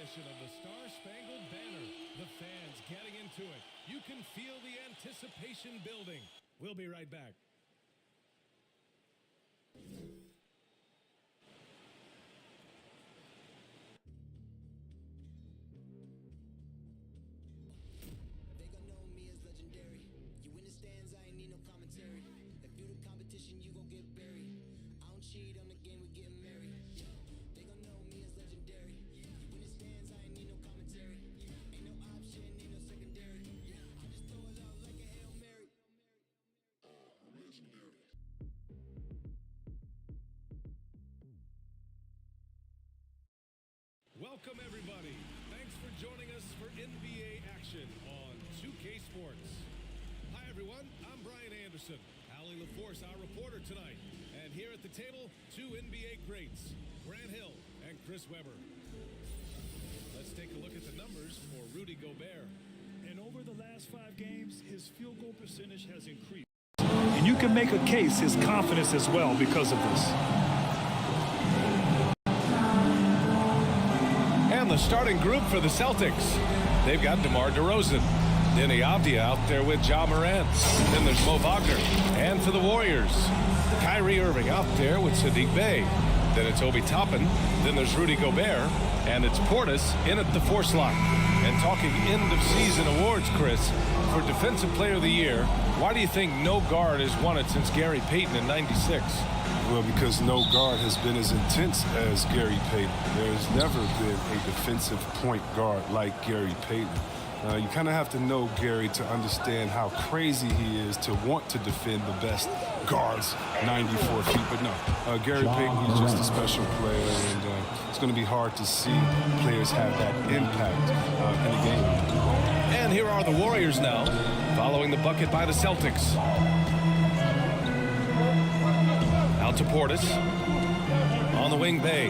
rendition of the Star-Spangled Banner. The fans getting into it. You can feel the anticipation building. We'll be right back. They gon' know me as legendary. You in the stands, I ain't need no commentary. If you the competition, you gon' get buried. I don't cheat on the game, we getting married. They gon' know me as legendary. You in the stands, I ain't need no commentary. Ain't no option, ain't no secondary. I just throw it out like a Hail Mary. Legendary. Welcome, everybody. Thanks for joining us for NBA action on 2K Sports. Hi, everyone. I'm Brian Anderson. Allie LaForce, our reporter tonight. And here at the table, two NBA greats, Grant Hill and Chris Webber. Let's take a look at the numbers for Rudy Gobert. And over the last 5 games, his field goal percentage has increased. And you can make a case his confidence as well because of this. And the starting group for the Celtics. They've got DeMar DeRozan, Denny Avdia out there with Ja Morant. Then there's Mo Wagner. And for the Warriors, Kyrie Irving out there with Sadiq Bey. Then it's Obi Toppin. Then there's Rudy Gobert. And it's Portis in at the 4 slot. And talking end-of-season awards, Chris, for Defensive Player of the Year, why do you think no guard has won it since Gary Payton in '96? Well, because no guard has been as intense as Gary Payton. There's never been a defensive point guard like Gary Payton. You kind of have to know Gary to understand how crazy he is to want to defend the best guards 94 feet. But no, Gary Payton, he's just a special player, and it's going to be hard to see players have that impact in a game. And here are the Warriors now, following the bucket by the Celtics. Out to Portis. On the wing, Bey.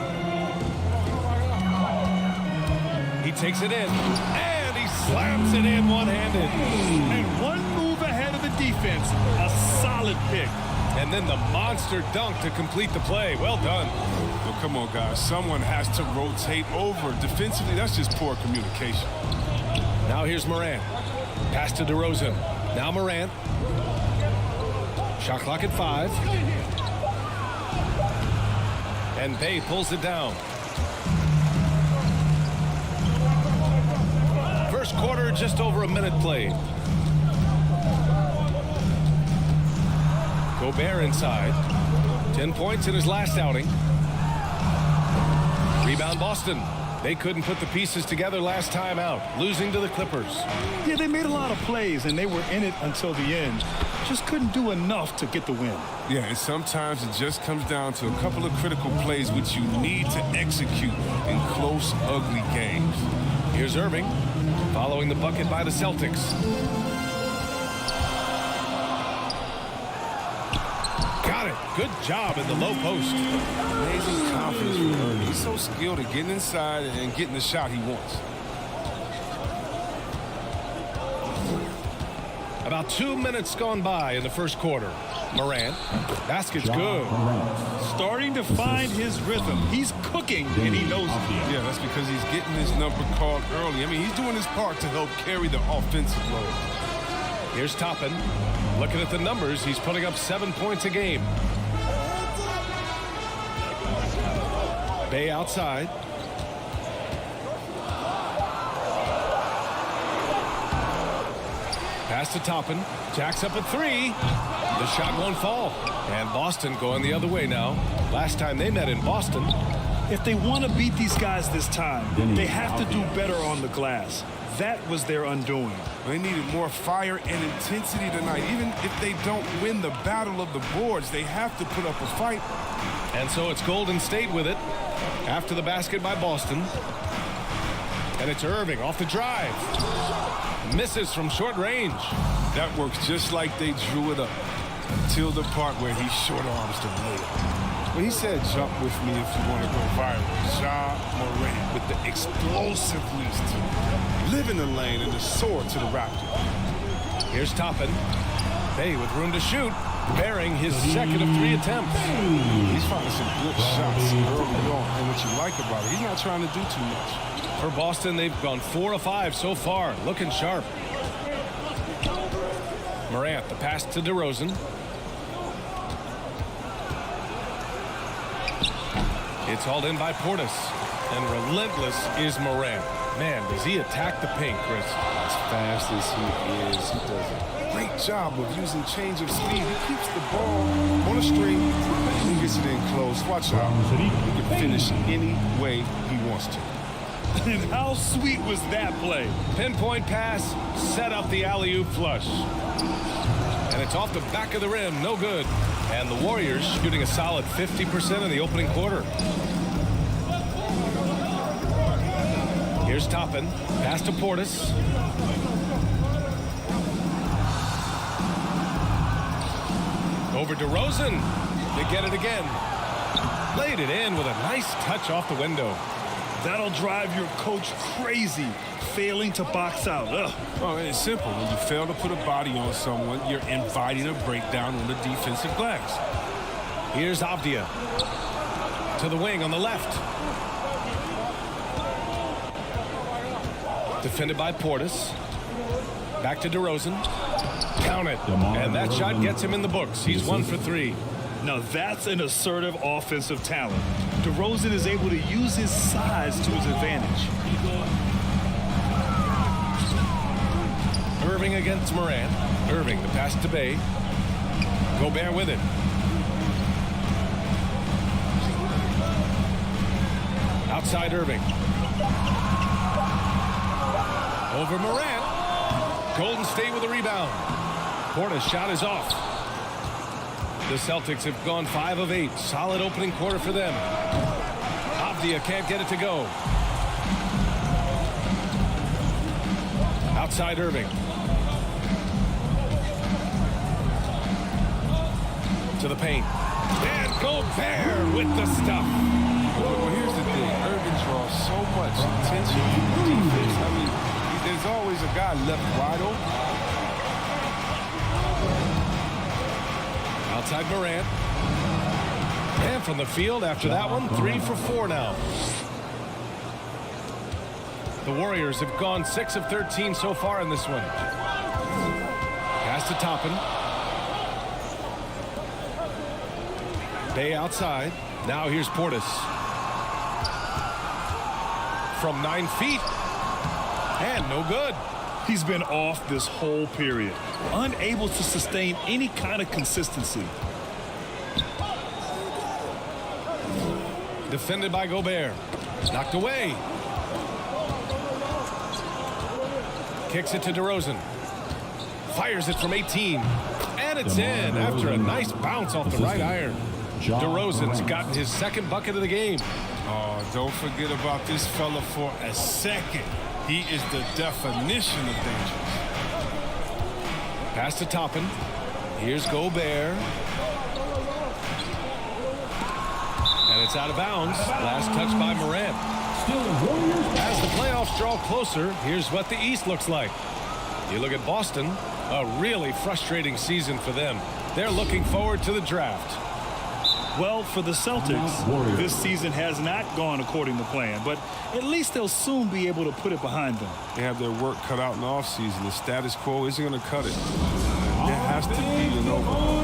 He takes it in. And he slams it in one-handed. And one move ahead of the defense. A solid pick. And then the monster dunk to complete the play. Well done. Well, come on, guys. Someone has to rotate over. Defensively, that's just poor communication. Now here's Morant. Pass to DeRozan. Now Morant. Shot clock at 5. And Bey pulls it down. First quarter, just over a minute played. Gobert inside. 10 points in his last outing. Rebound Boston. They couldn't put the pieces together last time out, losing to the Clippers. Yeah, they made a lot of plays, and they were in it until the end. Just couldn't do enough to get the win. Yeah, and sometimes it just comes down to a couple of critical plays which you need to execute in close, ugly games. Here's Irving, following the bucket by the Celtics. Got it. Good job in the low post. Amazing confidence from Irving. He's so skilled at getting inside and getting the shot he wants. About 2 minutes gone by in the first quarter. Morant, basket's good. Starting to find his rhythm. He's cooking, and he knows it. Yeah, that's because he's getting his number called early. I mean, he's doing his part to help carry the offensive load. Here's Toppin. Looking at the numbers, he's putting up 7 points a game. Bey outside. Pass to Toppin. Jacks up at 3. The shot won't fall. And Boston going the other way now. Last time they met in Boston. If they want to beat these guys this time, they have to do better on the glass. That was their undoing. They needed more fire and intensity tonight. Even if they don't win the battle of the boards, they have to put up a fight. And so it's Golden State with it after the basket by Boston. And it's Irving off the drive. Misses from short range. That works just like they drew it up until the part where he short arms the blade. Well, he said, jump with me if you want to go viral. Ja Morant with the explosiveness to live in the lane and the sword to the Raptor. Here's Toppin. Bey with room to shoot. bearing his second of 3 attempts. He's finding some good shots early on. And what you like about it, he's not trying to do too much. For Boston, they've gone 4 of 5 so far, looking sharp. Morant, the pass to DeRozan. It's hauled in by Portis. And relentless is Morant. Man, does he attack the paint, Chris. As fast as he is, he does a great job of using change of speed. He keeps the ball on a string and he gets it in close. Watch out. He can finish any way he wants to. And how sweet was that play? Pinpoint pass, set up the alley-oop flush. And it's off the back of the rim, no good. And the Warriors shooting a solid 50% in the opening quarter. Here's Toppin, pass to Portis. Over to DeRozan. They get it again. Laid it in with a nice touch off the window. That'll drive your coach crazy, failing to box out. Ugh. Well, it's simple. When you fail to put a body on someone, you're inviting a breakdown on the defensive glass. Here's Avdia. To the wing on the left. Defended by Portis. Back to DeRozan. Count it. And that shot gets him in the books. He's 1 for 3. Now that's an assertive offensive talent. DeRozan is able to use his size to his advantage. Irving against Morant. Irving, the pass to Bay. Gobert with it. Outside Irving. Over Morant. Golden State with a rebound. Portis' shot is off. The Celtics have gone 5 of 8. Solid opening quarter for them. Avdia can't get it to go. Outside Irving. To the paint. And Gobert with the stuff. Well, here's the thing. Irving draws so much attention from defense. I mean, there's always a guy left wide open. Outside Morant. And from the field after that one, 3 for 4 now. The Warriors have gone 6 of 13 so far in this one. Pass to Toppin. Bay outside. Now here's Portis. From 9 feet. And no good. He's been off this whole period, unable to sustain any kind of consistency. Defended by Gobert. Knocked away. Kicks it to DeRozan. Fires it from 18. And it's in after a nice bounce off the right iron. DeRozan's gotten his second bucket of the game. Oh, don't forget about this fella for a second. He is the definition of dangerous. Pass to Toppin. Here's Gobert. And it's out of bounds. Last touch by Morant. As the playoffs draw closer, here's what the East looks like. You look at Boston, a really frustrating season for them. They're looking forward to the draft. Well, for the Celtics, this season has not gone according to plan, but at least they'll soon be able to put it behind them. They have their work cut out in the offseason. The status quo isn't going to cut it. There has to be an overhaul.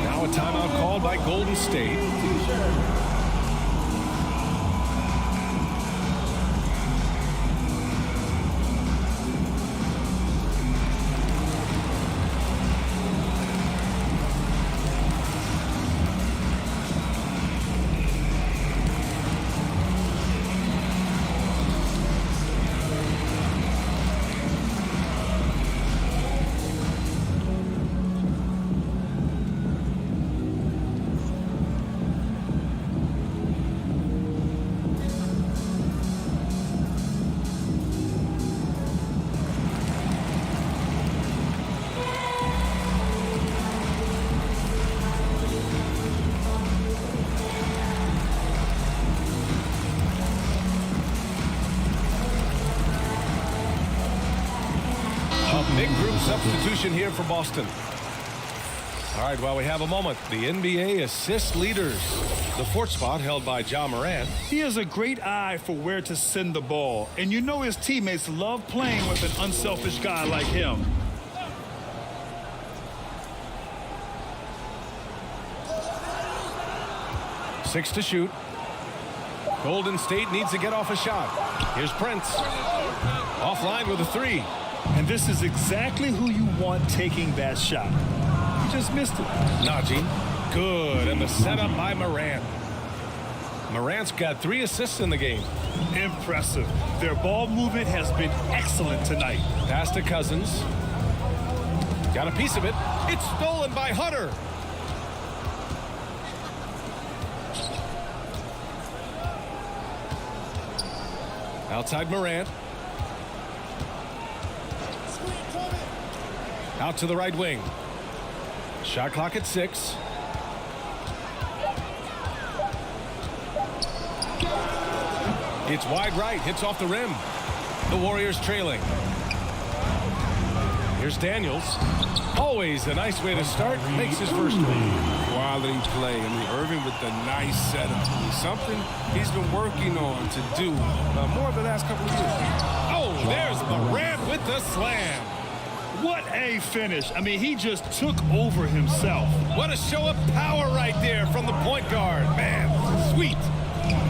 Now a timeout called by Golden State. Big group substitution here for Boston. All right, while we have a moment, the NBA assist leaders. The fourth spot held by Ja Morant. He has a great eye for where to send the ball, and you know his teammates love playing with an unselfish guy like him. Six to shoot. Golden State needs to get off a shot. Here's Prince. Offline with a three. And this is exactly who you want taking that shot. He just missed it. Najee. Good. And the setup by Morant. Morant's got 3 assists in the game. Impressive. Their ball movement has been excellent tonight. Pass to Cousins. Got a piece of it. It's stolen by Hunter. Outside Morant. Out to the right wing. Shot clock at 6. It's wide right. Hits off the rim. The Warriors trailing. Here's Daniels. Always a nice way to start. Makes his first one. Quality play. I mean, Irving with the nice setup. Something he's been working on to do more of the last couple of years. Oh, there's Morant with the slam. What a finish. I mean, he just took over himself. What a show of power right there from the point guard. Man, sweet.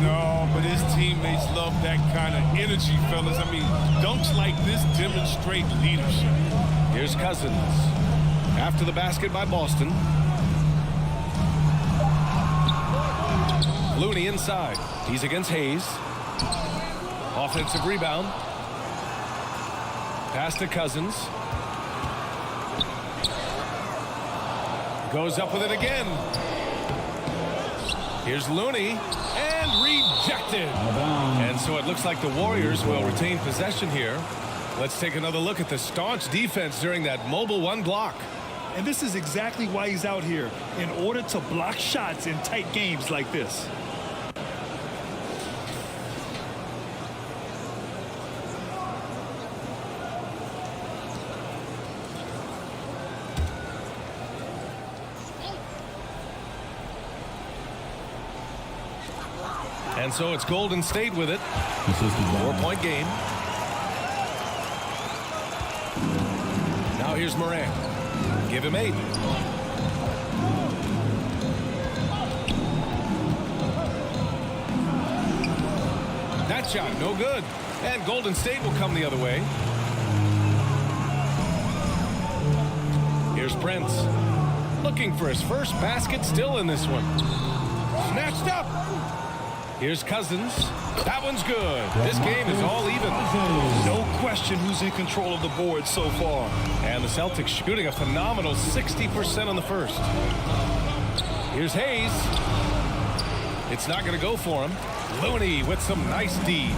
No, but his teammates love that kind of energy, fellas. I mean, dunks like this demonstrate leadership. Here's Cousins. After the basket by Boston. Looney inside. He's against Hayes. Offensive rebound. Pass to Cousins. Goes up with it again. Here's Looney. And rejected. And so it looks like the Warriors will retain possession here. Let's take another look at the staunch defense during that mobile 1 block. And this is exactly why he's out here, in order to block shots in tight games like this. And so it's Golden State with it. 4-point game. Now here's Morant. Give him 8. That shot, no good. And Golden State will come the other way. Here's Prince. Looking for his first basket, still in this one. Snatched up. Here's Cousins. That one's good. This game is all even. No question who's in control of the board so far. And the Celtics shooting a phenomenal 60% on the first. Here's Hayes. It's not going to go for him. Looney with some nice D.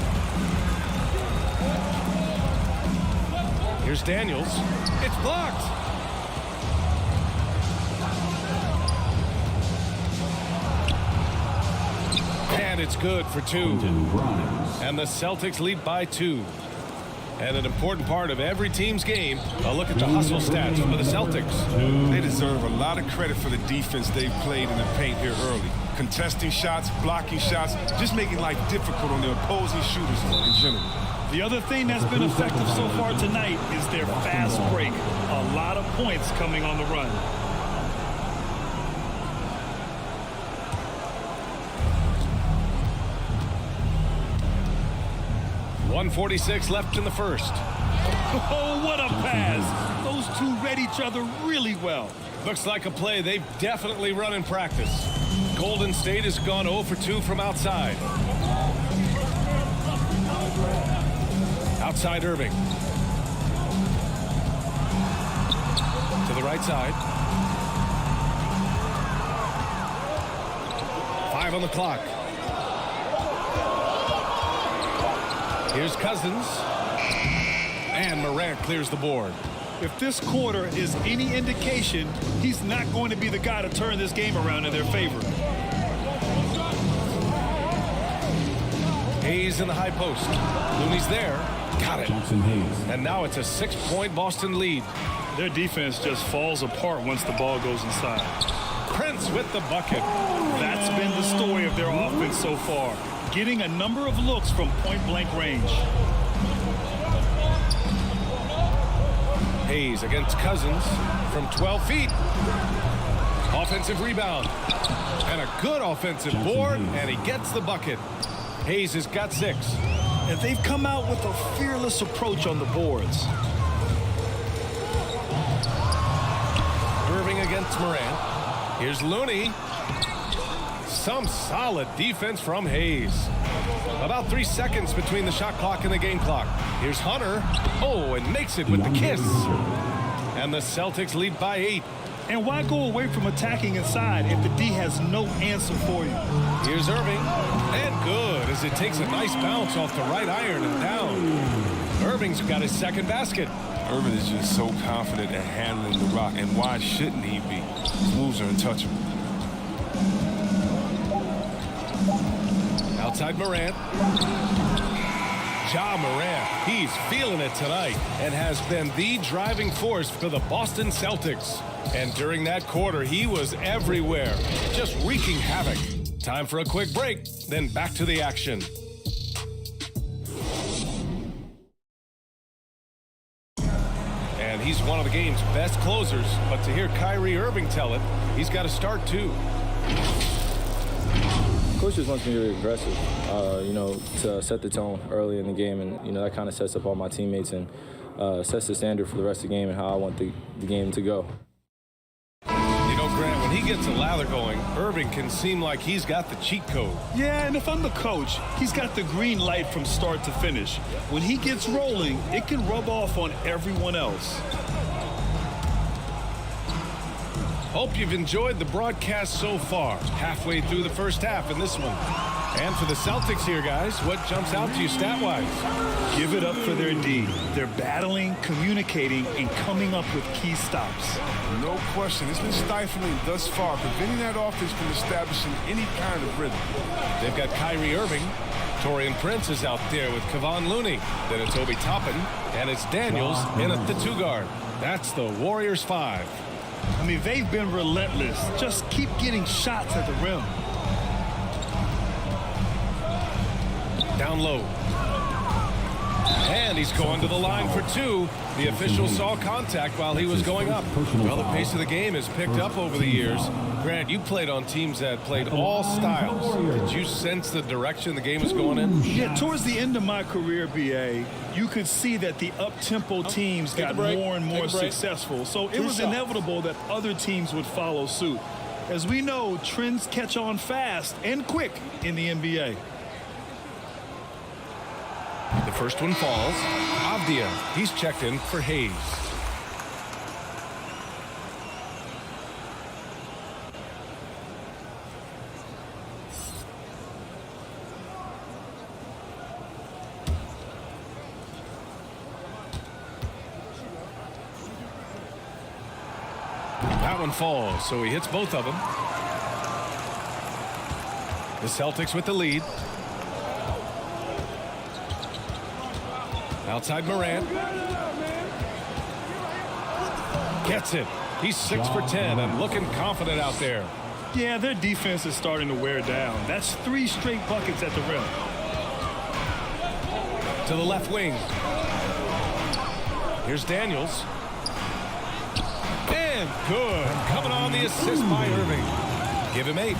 Here's Daniels. It's blocked. And it's good for 2. And the Celtics lead by 2. And an important part of every team's game, a look at the hustle stats for the Celtics. They deserve a lot of credit for the defense they've played in the paint here early. Contesting shots, blocking shots, just making life difficult on the opposing shooters in general. The other thing that's been effective so far tonight is their fast break. A lot of points coming on the run. .146 left in the first. Oh, what a pass. Those two read each other really well. Looks like a play they've definitely run in practice. Golden State has gone 0 for 2 from outside. Outside Irving. To the right side. 5 on the clock. Here's Cousins. And Morant clears the board. If this quarter is any indication, he's not going to be the guy to turn this game around in their favor. Hayes in the high post. Looney's there. Got it. And now it's a 6-point Boston lead. Their defense just falls apart once the ball goes inside. Prince with the bucket. That's been the story of their offense so far, getting a number of looks from point-blank range. Hayes against Cousins from 12 feet. Offensive rebound. And a good offensive board, and he gets the bucket. Hayes has got 6. And they've come out with a fearless approach on the boards. Irving against Morant. Here's Looney. Some solid defense from Hayes. About 3 seconds between the shot clock and the game clock. Here's Hunter. Oh, and makes it with the kiss. And the Celtics lead by 8. And why go away from attacking inside if the D has no answer for you? Here's Irving. And good as it takes a nice bounce off the right iron and down. Irving's got his second basket. Irving is just so confident at handling the rock, and why shouldn't he be? His moves are untouchable. Outside Morant. Ja Morant, he's feeling it tonight and has been the driving force for the Boston Celtics. And during that quarter, he was everywhere, just wreaking havoc. Time for a quick break, then back to the action. And he's one of the game's best closers, but to hear Kyrie Irving tell it, he's got to start too. Coach just wants me to be aggressive, to set the tone early in the game, and that kind of sets up all my teammates and sets the standard for the rest of the game and how I want the game to go. Grant, when he gets a lather going, Irving can seem like he's got the cheat code. Yeah, and if I'm the coach, he's got the green light from start to finish. When he gets rolling, it can rub off on everyone else. Hope you've enjoyed the broadcast so far. Halfway through the first half in this one. And for the Celtics here, guys, what jumps out to you stat-wise? Give it up for their D. They're battling, communicating, and coming up with key stops. No question. It's been stifling thus far, preventing that offense from establishing any kind of rhythm. They've got Kyrie Irving. Taurean Prince is out there with Kevon Looney. Then it's Obi Toppin, and it's Daniels in at the 2 guard. That's the Warriors 5. I mean, they've been relentless. Just keep getting shots at the rim. Down low. And he's going to the line for 2. The official saw contact while he was going up. Well, the pace of the game has picked up over the years. Grant, you played on teams that played all styles. Did you sense the direction the game was going in? Yeah, towards the end of my career, B.A., you could see that the up-tempo teams got more and more successful. So it was inevitable that other teams would follow suit. As we know, trends catch on fast and quick in the NBA. The first one falls. Avdia, he's checked in for Hayes. That one falls, so he hits both of them. The Celtics with the lead. Outside Morant. Gets it. He's 6 for 10 and looking confident out there. Yeah, their defense is starting to wear down. That's 3 straight buckets at the rim. To the left wing. Here's Daniels. And good. Coming on the assist by Irving. Give him 8.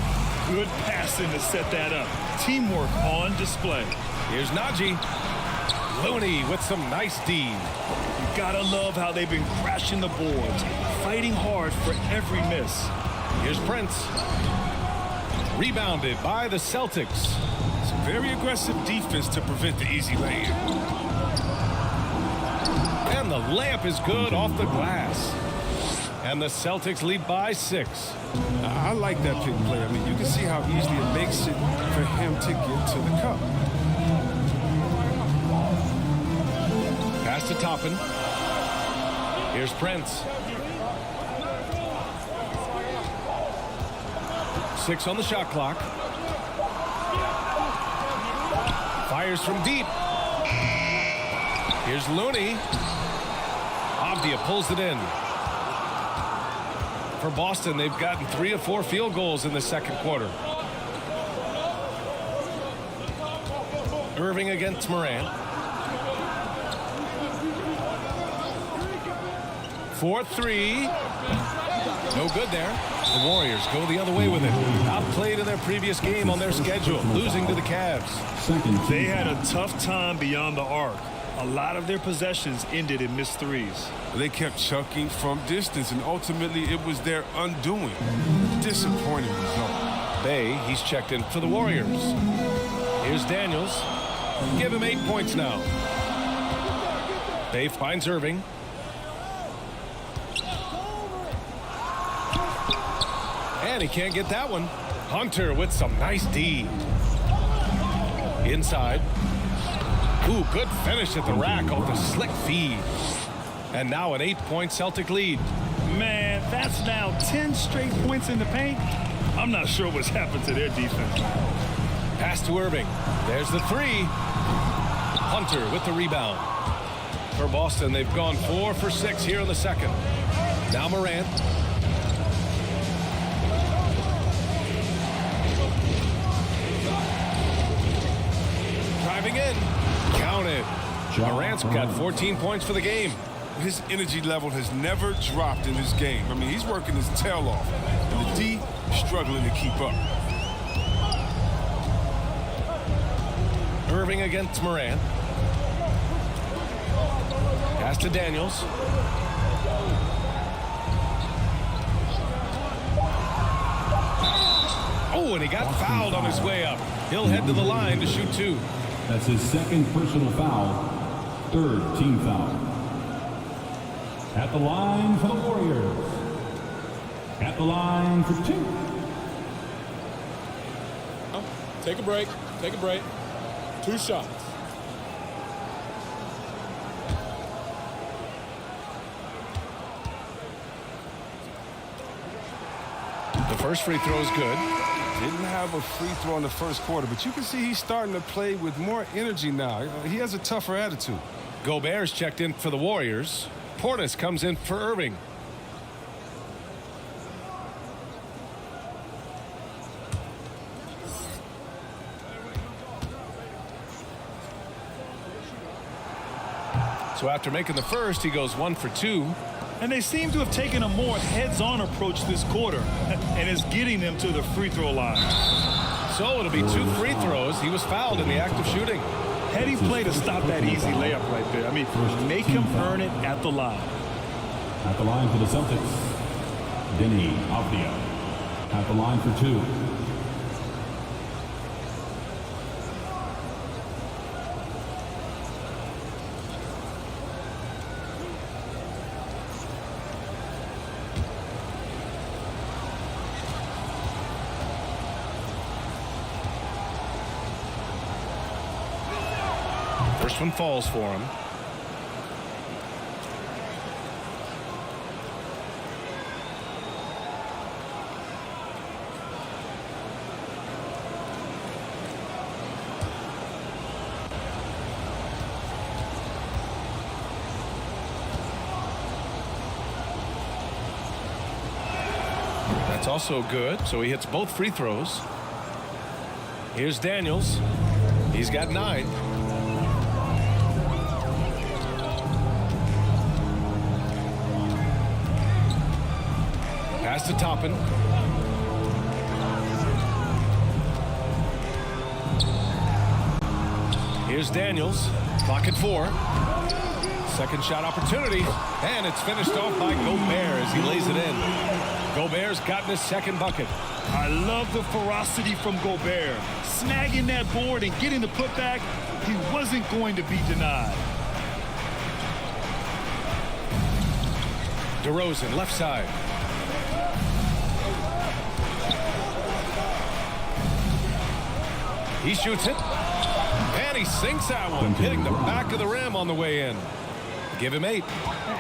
Good passing to set that up. Teamwork on display. Here's Najee. Looney with some nice D. You gotta love how they've been crashing the boards, fighting hard for every miss. Here's Prince. Rebounded by the Celtics. Some very aggressive defense to prevent the easy lay-in. And the layup is good off the glass. And the Celtics lead by 6. I like that pick play. I mean, you can see how easily it makes it for him to get to the cup. Pass to Toppin. Here's Prince. 6 on the shot clock. Fires from deep. Here's Looney. Avdia pulls it in. For Boston, they've gotten 3 of 4 field goals in the second quarter. Irving against Morant. 4-3. No good there. The Warriors go the other way with it. Outplayed in their previous game on their schedule, losing to the Cavs. They had a tough time beyond the arc. A lot of their possessions ended in missed threes. They kept chucking from distance, and ultimately it was their undoing. Disappointing result. Bay, he's checked in for the Warriors. Here's Daniels. Give him 8 points now. Bay finds Irving. And he can't get that one. Hunter with some nice D. Inside. Ooh, good finish at the rack off the slick feed. And now an 8-point Celtic lead. Man, that's now 10 straight points in the paint. I'm not sure what's happened to their defense. Pass to Irving. There's the 3. Hunter with the rebound. For Boston, they've gone 4 for 6 here in the second. Now Morant. Driving in. Counted. Morant's got 14 points for the game. His energy level has never dropped in this game. I mean, he's working his tail off. And the D struggling to keep up. Irving against Morant. Pass to Daniels. Oh, and he got fouled on his way up. He'll head to the line to shoot 2. That's his second personal foul, 3rd team foul. At the line for the Warriors. At the line for 2. Take a break. Take a break. 2 shots. The first free throw is good. Didn't have a free throw in the first quarter, but you can see he's starting to play with more energy now. He has a tougher attitude. Gobert's checked in for the Warriors. Portis comes in for Irving. So after making the first, he goes 1 for 2. And they seem to have taken a more heads-on approach this quarter, and it's getting them to the free throw line. So it'll be 2 free throws. He was fouled in the act of shooting. Heady play to stop that easy layup right there. I mean, make him earn it at the line. At the line for the Celtics, Denny Avdia. At the line for 2. First one falls for him. That's also good, so he hits both free throws. Here's Daniels. He's got 9. Pass to Toppin. Here's Daniels. Clock at 4. Second shot opportunity. And it's finished off by Gobert as he lays it in. Gobert's gotten his second bucket. I love the ferocity from Gobert. Snagging that board and getting the putback, he wasn't going to be denied. DeRozan, left side. He shoots it. And he sinks that one, hitting the back of the rim on the way in. Give him 8.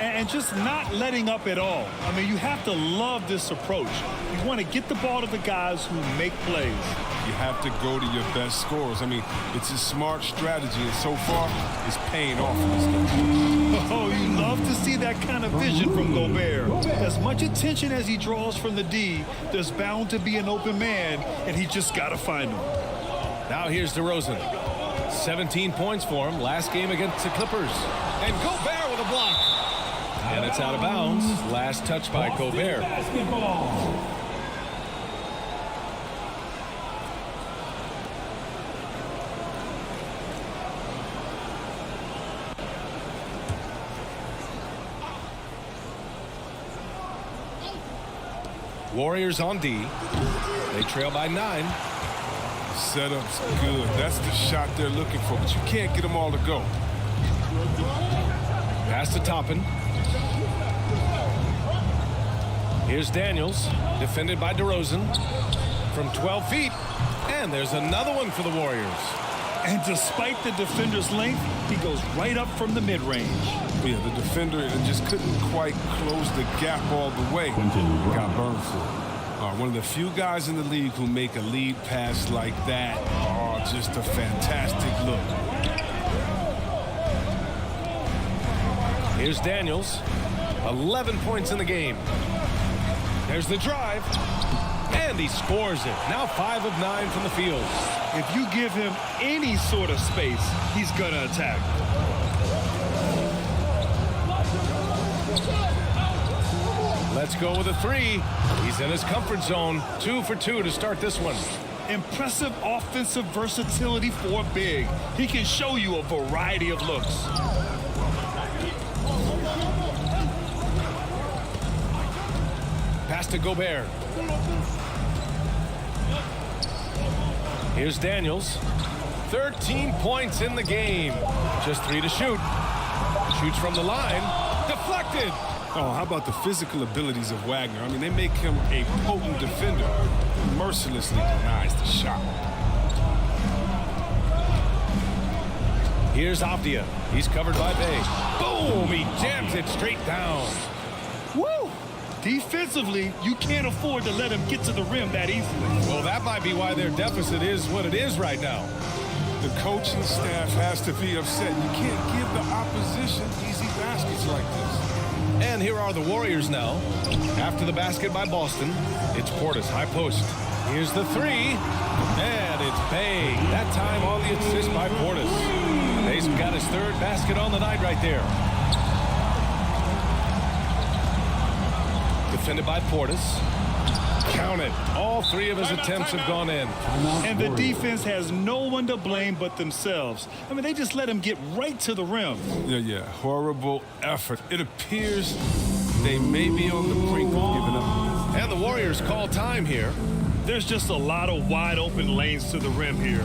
And just not letting up at all. I mean, you have to love this approach. You want to get the ball to the guys who make plays. You have to go to your best scorers. I mean, it's a smart strategy, and so far, it's paying off in this game. Oh, you love to see that kind of vision from Gobert. As much attention as he draws from the D, there's bound to be an open man, and he just got to find him. Now here's DeRozan. 17 points for him last game against the Clippers. And Gobert with a block. And it's out of bounds. Last touch by Gobert. Basketball. Warriors on D. They trail by 9. Setup's good. That's the shot they're looking for, but you can't get them all to go. Pass to Toppin. Here's Daniels, defended by DeRozan from 12 feet. And there's another one for the Warriors. And despite the defender's length, he goes right up from the mid-range. Yeah, the defender just couldn't quite close the gap all the way. Got burned for it. One of the few guys in the league who make a lead pass like that. Oh, just a fantastic look. Here's Daniels. 11 points in the game. There's the drive. And he scores it. Now 5 of 9 from the field. If you give him any sort of space, he's going to attack. Let's go with a 3. He's in his comfort zone. 2 for 2 to start this one. Impressive offensive versatility for a big. He can show you a variety of looks. Pass to Gobert. Here's Daniels. 13 points in the game. Just 3 to shoot. Shoots from the line. Deflected. Oh, how about the physical abilities of Wagner? I mean, they make him a potent defender. Mercilessly denies the shot. Here's Avdia. He's covered by Bay. Boom! He jams it straight down. Woo! Defensively, you can't afford to let him get to the rim that easily. Well, that might be why their deficit is what it is right now. The coaching staff has to be upset. You can't give the opposition easy baskets like this. And here are the Warriors now. After the basket by Boston, it's Portis, high post. Here's the 3. And it's Bay. That time on the assist by Portis. Bay's got his 3rd basket on the night right there. Defended by Portis. Count it. All 3 of his attempts have gone in. And the defense has no one to blame but themselves. I mean, they just let him get right to the rim. Yeah. Horrible effort. It appears they may be on the brink of giving up. And the Warriors call time here. There's just a lot of wide open lanes to the rim here.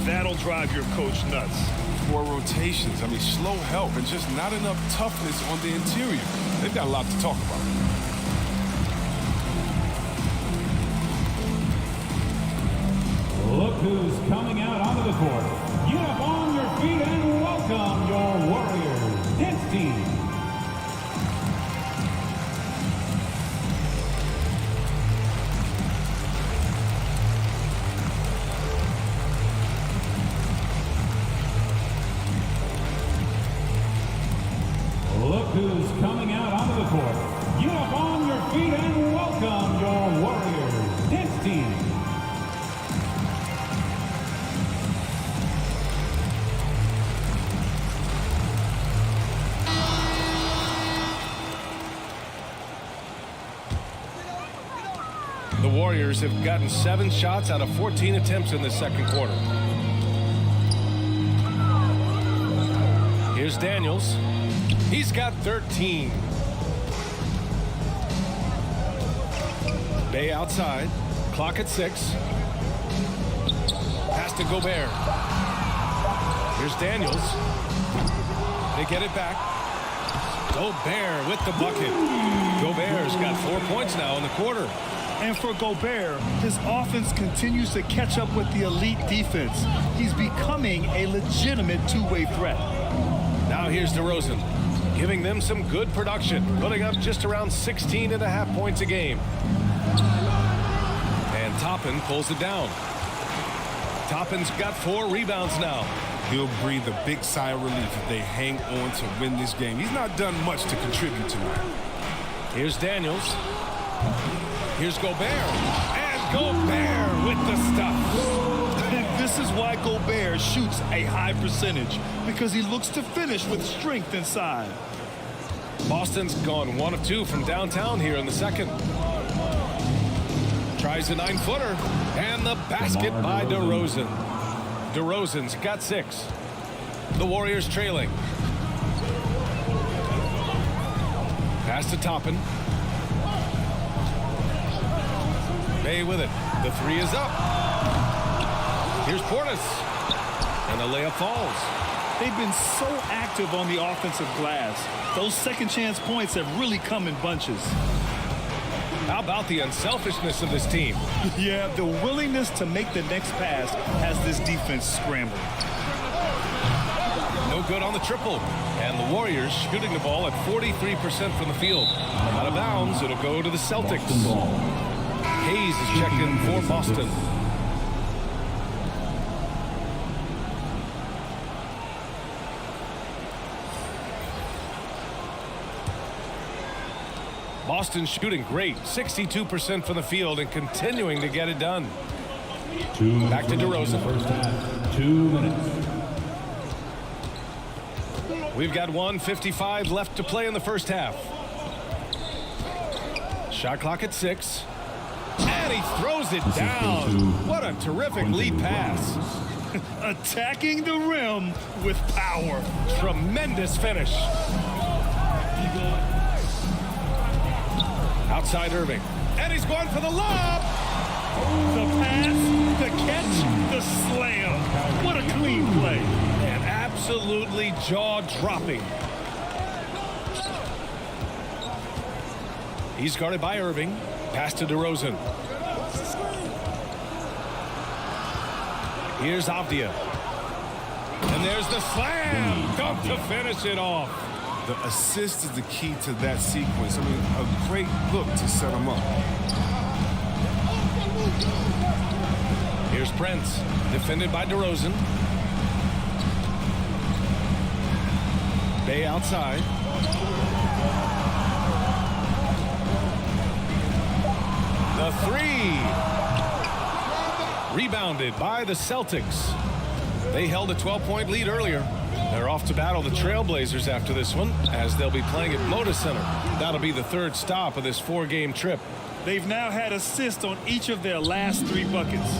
That'll drive your coach nuts. 4 rotations. I mean, slow help and just not enough toughness on the interior. They've got a lot to talk about. Look who's coming out onto the court. Get up on your feet and welcome your Warriors dance team. Look who's coming out onto the court. Get up on your feet and welcome your Warriors dance team. The Warriors have gotten 7 shots out of 14 attempts in the second quarter. Here's Daniels. He's got 13. Bay outside. Clock at 6. Pass to Gobert. Here's Daniels. They get it back. Gobert with the bucket. Gobert's got 4 points now in the quarter. And for Gobert, his offense continues to catch up with the elite defense. He's becoming a legitimate two-way threat. Now here's DeRozan. giving them some good production, putting up just around 16.5 points a game. And Toppin pulls it down. Toppin's got 4 rebounds now. He'll breathe a big sigh of relief if they hang on to win this game. He's not done much to contribute tonight. Here's Daniels. Here's Gobert. And Gobert with the stuff. And this is why Gobert shoots a high percentage, because he looks to finish with strength inside. Boston's gone 1 of 2 from downtown here in the second. Tries a 9-footer. And the basket by DeRozan. DeRozan's got 6. The Warriors trailing. Pass to Toppin. Bay with it. The 3 is up. Here's Portis. And the layup falls. They've been so active on the offensive glass. Those second chance points have really come in bunches. How about the unselfishness of this team? Yeah, the willingness to make the next pass has this defense scrambled. No good on the triple. And the Warriors shooting the ball at 43% from the field. Out of bounds, it'll go to the Celtics. Hayes is checked in for Boston. Boston shooting great, 62% from the field and continuing to get it done. Back to DeRozan. First half, 2 minutes. We've got 1:55 left to play in the first half. Shot clock at 6. And he throws it down. What a terrific lead pass. Attacking the rim with power. Tremendous finish. Outside Irving. And he's going for the lob. The pass, the catch, the slam. What a clean play. And absolutely jaw-dropping. He's guarded by Irving. Pass to DeRozan. Here's Avdia. And there's the slam. Dunk to finish it off. The assist is the key to that sequence. I mean, a great look to set him up. Here's Prince, defended by DeRozan. Bay outside. The 3. Rebounded by the Celtics. They held a 12-point lead earlier. They're off to battle the Trailblazers after this one, as they'll be playing at Moda Center. That'll be the 3rd stop of this 4-game trip. They've now had assists on each of their last 3 buckets.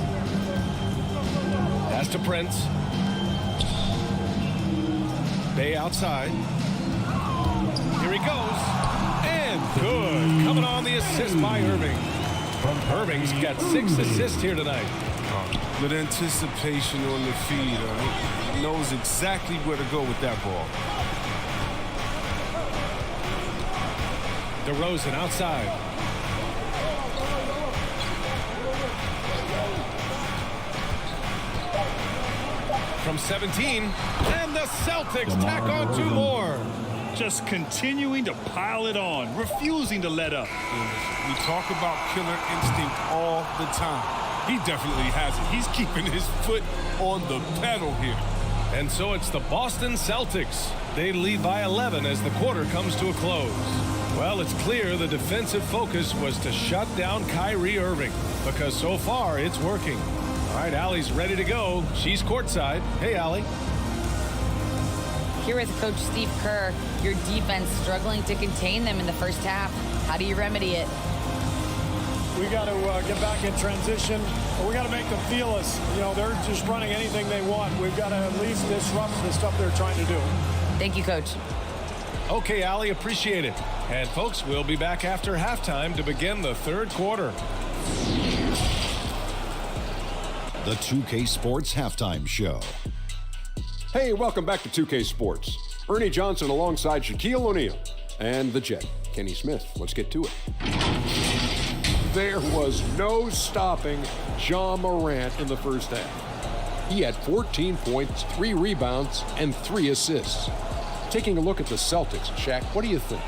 Pass to Prince. Bay outside. Here he goes. And good. Coming on the assist by Irving. Irving's got 6 assists here tonight. With anticipation on the feed. He knows exactly where to go with that ball. DeRozan outside. From 17. And the Celtics tack on 2 more. Just continuing to pile it on, refusing to let up. We talk about killer instinct all the time. He definitely has it. He's keeping his foot on the pedal here. And so it's the Boston Celtics. They lead by 11 as the quarter comes to a close. Well, it's clear the defensive focus was to shut down Kyrie Irving, because so far it's working. All right, Allie's ready to go. She's courtside. Hey, Allie. Here with Coach Steve Kerr, your defense struggling to contain them in the first half. How do you remedy it? We got to get back in transition. We got to make them feel us. You know, they're just running anything they want. We've got to at least disrupt the stuff they're trying to do. Thank you, Coach. Okay, Allie, appreciate it. And folks, we'll be back after halftime to begin the 3rd quarter. The 2K Sports Halftime Show. Hey, welcome back to 2K Sports. Ernie Johnson alongside Shaquille O'Neal and the Jet, Kenny Smith. Let's get to it. There was no stopping Ja Morant in the first half. He had 14 points, 3 rebounds, and 3 assists. Taking a look at the Celtics, Shaq, what do you think?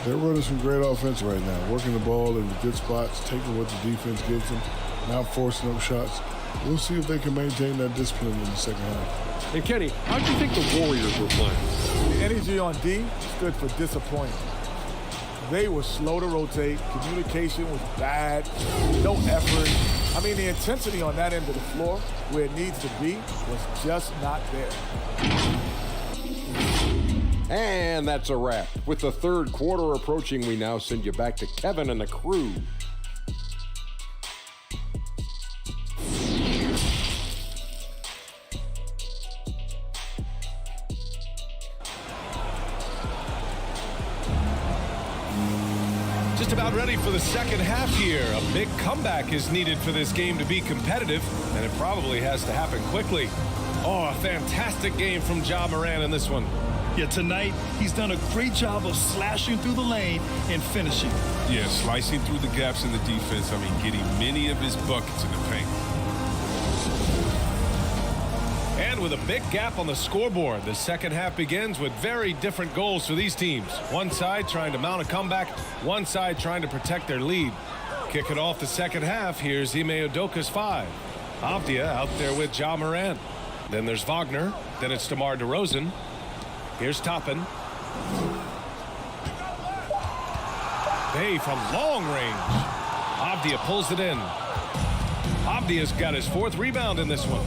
They're running some great offense right now, working the ball in the good spots, taking what the defense gives them, not forcing up shots. We'll see if they can maintain that discipline in the second half. And Kenny, how do you think the Warriors were playing? The energy on D stood for disappointing. They were slow to rotate. Communication was bad. No effort. I mean, the intensity on that end of the floor, where it needs to be, was just not there. And that's a wrap. With the third quarter approaching, we now send you back to Kevin and the crew. Just about ready for the second half here. A big comeback is needed for this game to be competitive, and it probably has to happen quickly. Oh, a fantastic game from Ja Morant in this one. Yeah, tonight he's done a great job of slashing through the lane and finishing. Yeah, slicing through the gaps in the defense. I mean, getting many of his buckets in the paint. And with a big gap on the scoreboard, the second half begins with very different goals for these teams. One side trying to mount a comeback, one side trying to protect their lead. Kicking off the second half, here's Ime Udoka's 5. Avdia out there with Ja Morant. Then there's Wagner. Then it's DeMar DeRozan. Here's Toppin. Bay from long range. Avdia pulls it in. Avdia's got his 4th rebound in this one.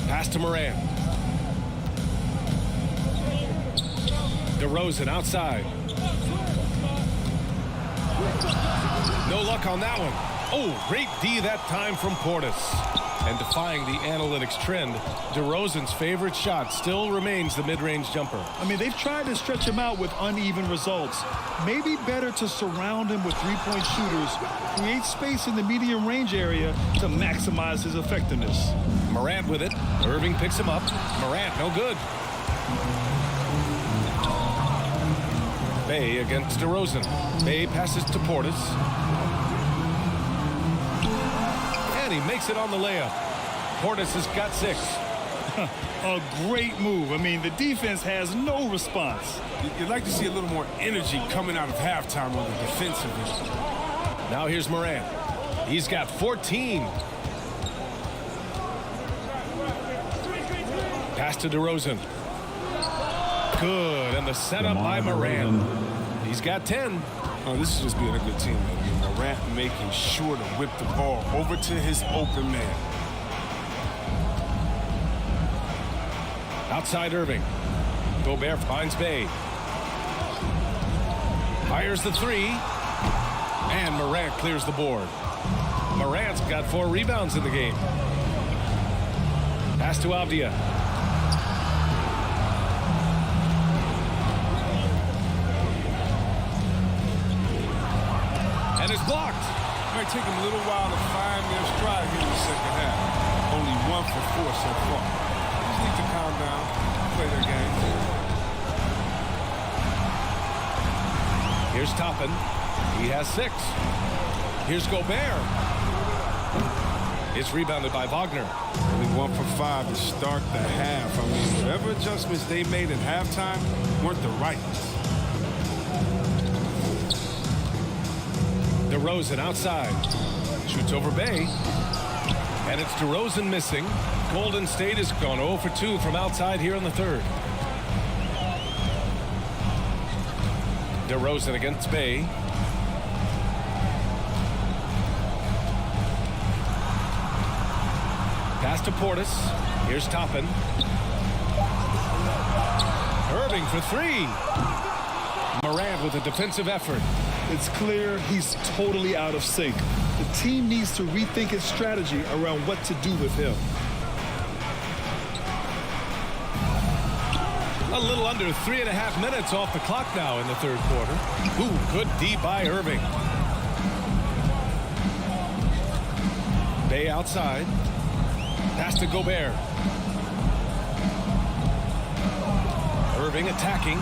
Pass to Morant. DeRozan outside. No luck on that one. Oh, great D that time from Portis. And defying the analytics trend, DeRozan's favorite shot still remains the mid-range jumper. I mean, they've tried to stretch him out with uneven results. Maybe better to surround him with three-point shooters, create space in the medium range area to maximize his effectiveness. Morant with it. Irving picks him up. Morant, no good. Bay against DeRozan. Bay passes to Portis. And he makes it on the layup. Portis has got 6. A great move. I mean, the defense has no response. You'd like to see a little more energy coming out of halftime on the defensive end. Now here's Morant. He's got 14. Pass to DeRozan. Good, and the setup by Morant. He's got 10. Oh, this is just being a good team. Morant making sure to whip the ball over to his open man. Outside Irving. Gobert finds Bay. Fires the 3. And Morant clears the board. Morant's got 4 rebounds in the game. Pass to Avdia. And it's blocked. It might take them a little while to find their stride here in the second half. Only 1 for 4 so far. Just need to calm down, play their game. Here's Toppin. He has 6. Here's Gobert. It's rebounded by Wagner. Only 1 for 5 to start the half. I mean, whatever adjustments they made at halftime weren't the right ones. DeRozan outside. Shoots over Bay. And it's DeRozan missing. Golden State has gone 0 for 2 from outside here in the third. DeRozan against Bay. Pass to Portis. Here's Toppin. Irving for 3. Morant with a defensive effort. It's clear he's totally out of sync. The team needs to rethink its strategy around what to do with him. A little under 3.5 minutes off the clock now in the third quarter. Ooh, good D by Irving. Bay outside. Pass to Gobert. Irving attacking.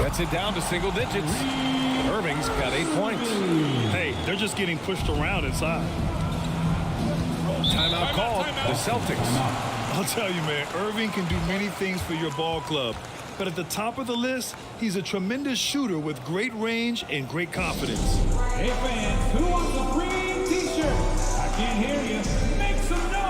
Gets it down to single digits. Irving's got 8 points. Hey, they're just getting pushed around inside. Timeout called. The Celtics. I'll tell you, man, Irving can do many things for your ball club. But at the top of the list, he's a tremendous shooter with great range and great confidence. Hey, fans, who wants a green t-shirt? I can't hear you. Make some noise!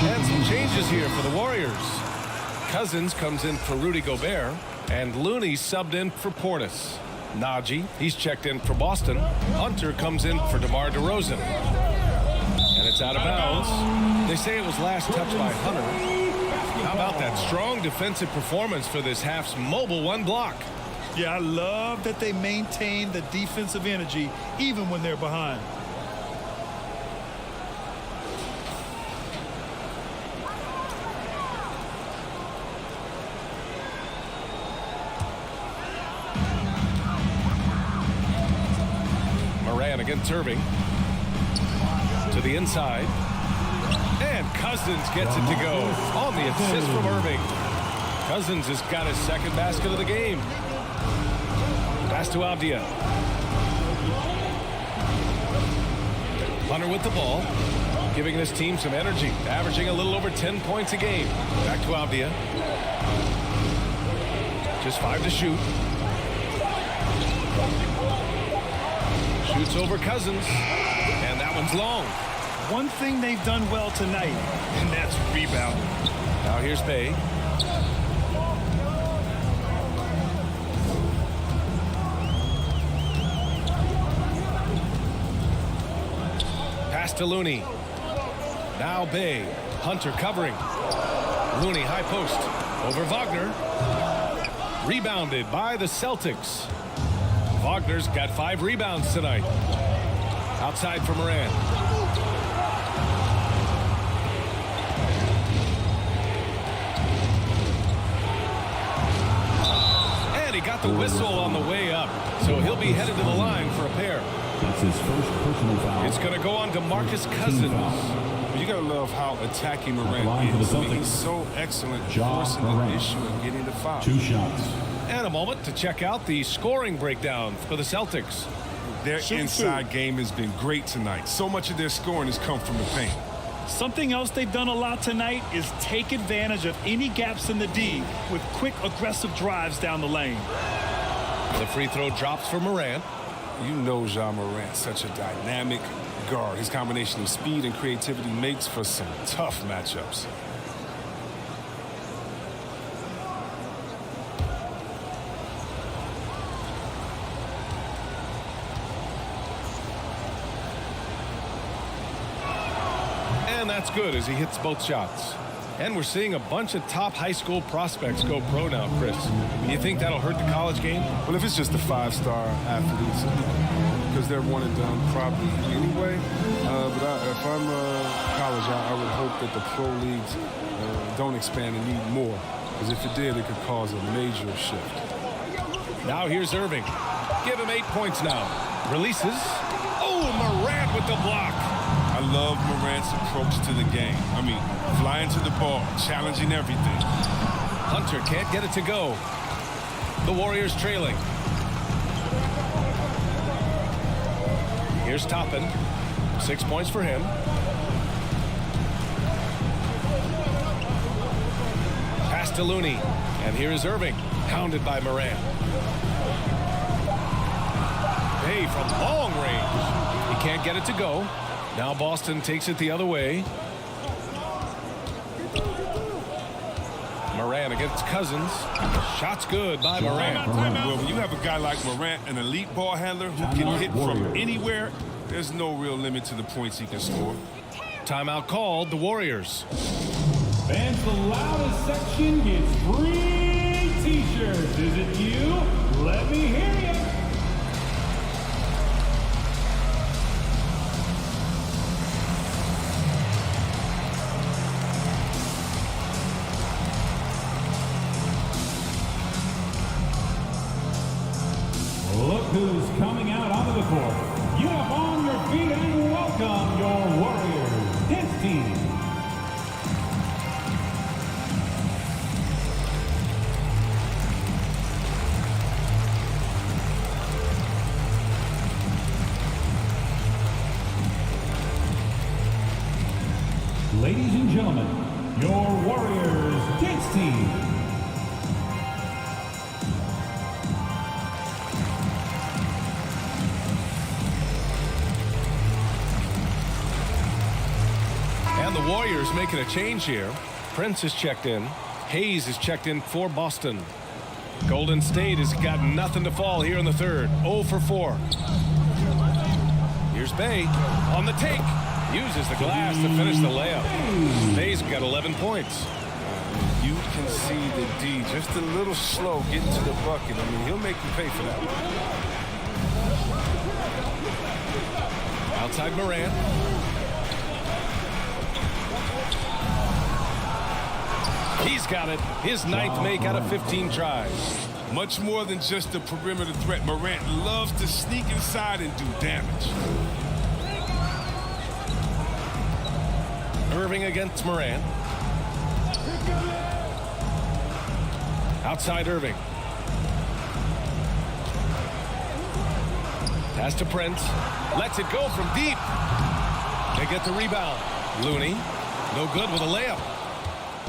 And some changes here for the Warriors. Cousins comes in for Rudy Gobert, and Looney subbed in for Portis. Najee, he's checked in for Boston. Hunter comes in for DeMar DeRozan. And it's out of bounds. They say it was last touched by Hunter. How about that strong defensive performance for this half's mobile one block? Yeah, I love that they maintain the defensive energy even when they're behind. Moran against Irving. To the inside. And Cousins gets it to go on the assist from Irving. Cousins has got his second basket of the game. Pass to Avdia. Hunter with the ball, giving this team some energy, averaging a little over 10 points a game. Back to Avdia. Just 5 to shoot. Shoots over Cousins, and that one's long. One thing they've done well tonight, and that's rebounding. Now here's Bay. Pass to Looney. Now Bay. Hunter covering. Looney high post. Over Wagner. Rebounded by the Celtics. Wagner's got 5 rebounds tonight. Outside for Moran. And he got the whistle on the way up. So he'll be headed to the line for a pair. That's his first personal foul. It's going to go on to Marcus Cousins. You gotta love how attacking Moran is. He's so excellent at forcing the issue and getting the foul. 2 shots. And a moment to check out the scoring breakdown for the Celtics. Their inside game has been great tonight. So much of their scoring has come from the paint. Something else they've done a lot tonight is take advantage of any gaps in the D with quick, aggressive drives down the lane. The free throw drops for Moran. You know Ja Morant's such a dynamic guard. His combination of speed and creativity makes for some tough matchups. And that's good as he hits both shots. And we're seeing a bunch of top high school prospects go pro now, Chris. Do you think that'll hurt the college game? Well, if it's just the 5-star athletes, because they're one and done probably anyway. But if I'm college, I would hope that the pro leagues don't expand and need more. Because if it did, it could cause a major shift. Now here's Irving. Give him 8 points now. Releases. Oh, Morant with the block. I love Morant's approach to the game. I mean, flying to the ball, challenging everything. Hunter can't get it to go. The Warriors trailing. Here's Toppin. 6 points for him. Pass to Looney. And here is Irving, hounded by Moran. Hey, from long range. He can't get it to go. Now Boston takes it the other way. Moran Morant against Cousins. Shot's good by Morant. Well, when you have a guy like Morant, an elite ball handler who can hit from anywhere, there's no real limit to the points he can score. Timeout called, the Warriors. Fans, the loudest section gets free t-shirts. Is it you? Let me hear you. Look who's coming out onto the court. You up on your feet and welcome your Warriors dance team. Ladies and gentlemen, your Warriors dance team. And the Warriors making a change here. Prince is checked in. Hayes is checked in for Boston. Golden State has got nothing to fall here in the third. 0 for 4. Here's Bay on the take. Uses the glass to finish the layup. Bay's got 11 points. You can see the D just a little slow getting to the bucket. I mean, he'll make you pay for that one. Outside Morant. He's got it. His ninth make out of 15 tries. Much more than just a perimeter threat. Morant loves to sneak inside and do damage. Irving against Morant. Outside Irving. Pass to Prince. Lets it go from deep. They get the rebound. Looney, no good with a layup.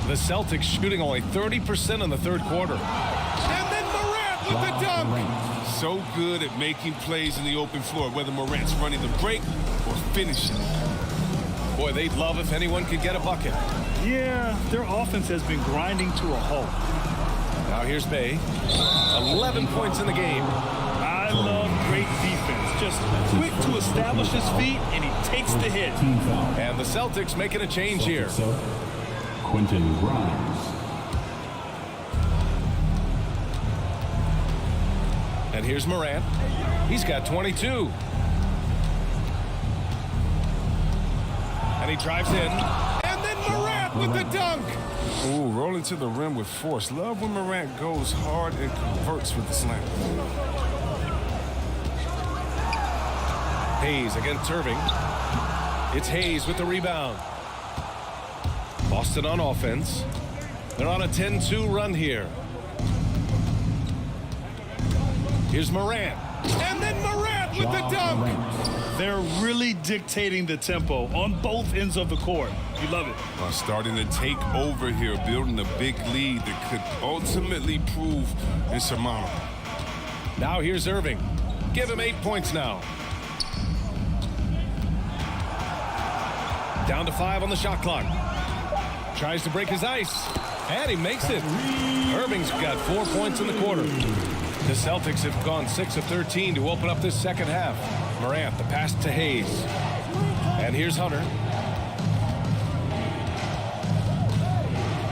The Celtics shooting only 30% in the third quarter. And then Morant with the dunk. So good at making plays in the open floor, whether Morant's running the break or finishing. Boy, they'd love if anyone could get a bucket. Yeah, their offense has been grinding to a halt. Now here's Bay. 11 points in the game. I love great defense. Just quick to establish his feet, and he takes the hit. And the Celtics making a change here. Quentin Grimes. And here's Morant. He's got 22. And he drives in. And then Morant with the dunk. Ooh, rolling to the rim with force. Love when Morant goes hard and converts with the slam. Hayes against Irving. It's Hayes with the rebound. Boston on offense. They're on a 10-2 run here. Here's Morant. And then Morant with the dunk. They're really dictating the tempo on both ends of the court. You love it. Starting to take over here, building a big lead that could ultimately prove insurmountable. Now here's Irving. Give him 8 points now. Down to 5 on the shot clock. Tries to break his ice. And he makes it. Irving's got 4 points in the quarter. The Celtics have gone 6 of 13 to open up this second half. Morant, the pass to Hayes. And here's Hunter.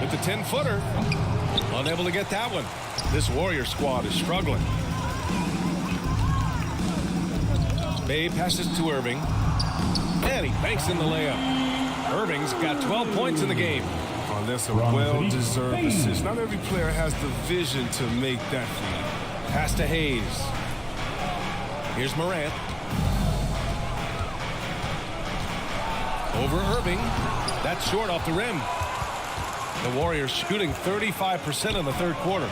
With the 10-footer. Unable to get that one. This Warrior squad is struggling. Bay passes to Irving. And he banks in the layup. Irving's got 12 points in the game. Oh, that's a well-deserved assist. Not every player has the vision to make that feed. Pass to Hayes. Here's Morant. Over Irving. That's short off the rim. The Warriors shooting 35% in the third quarter.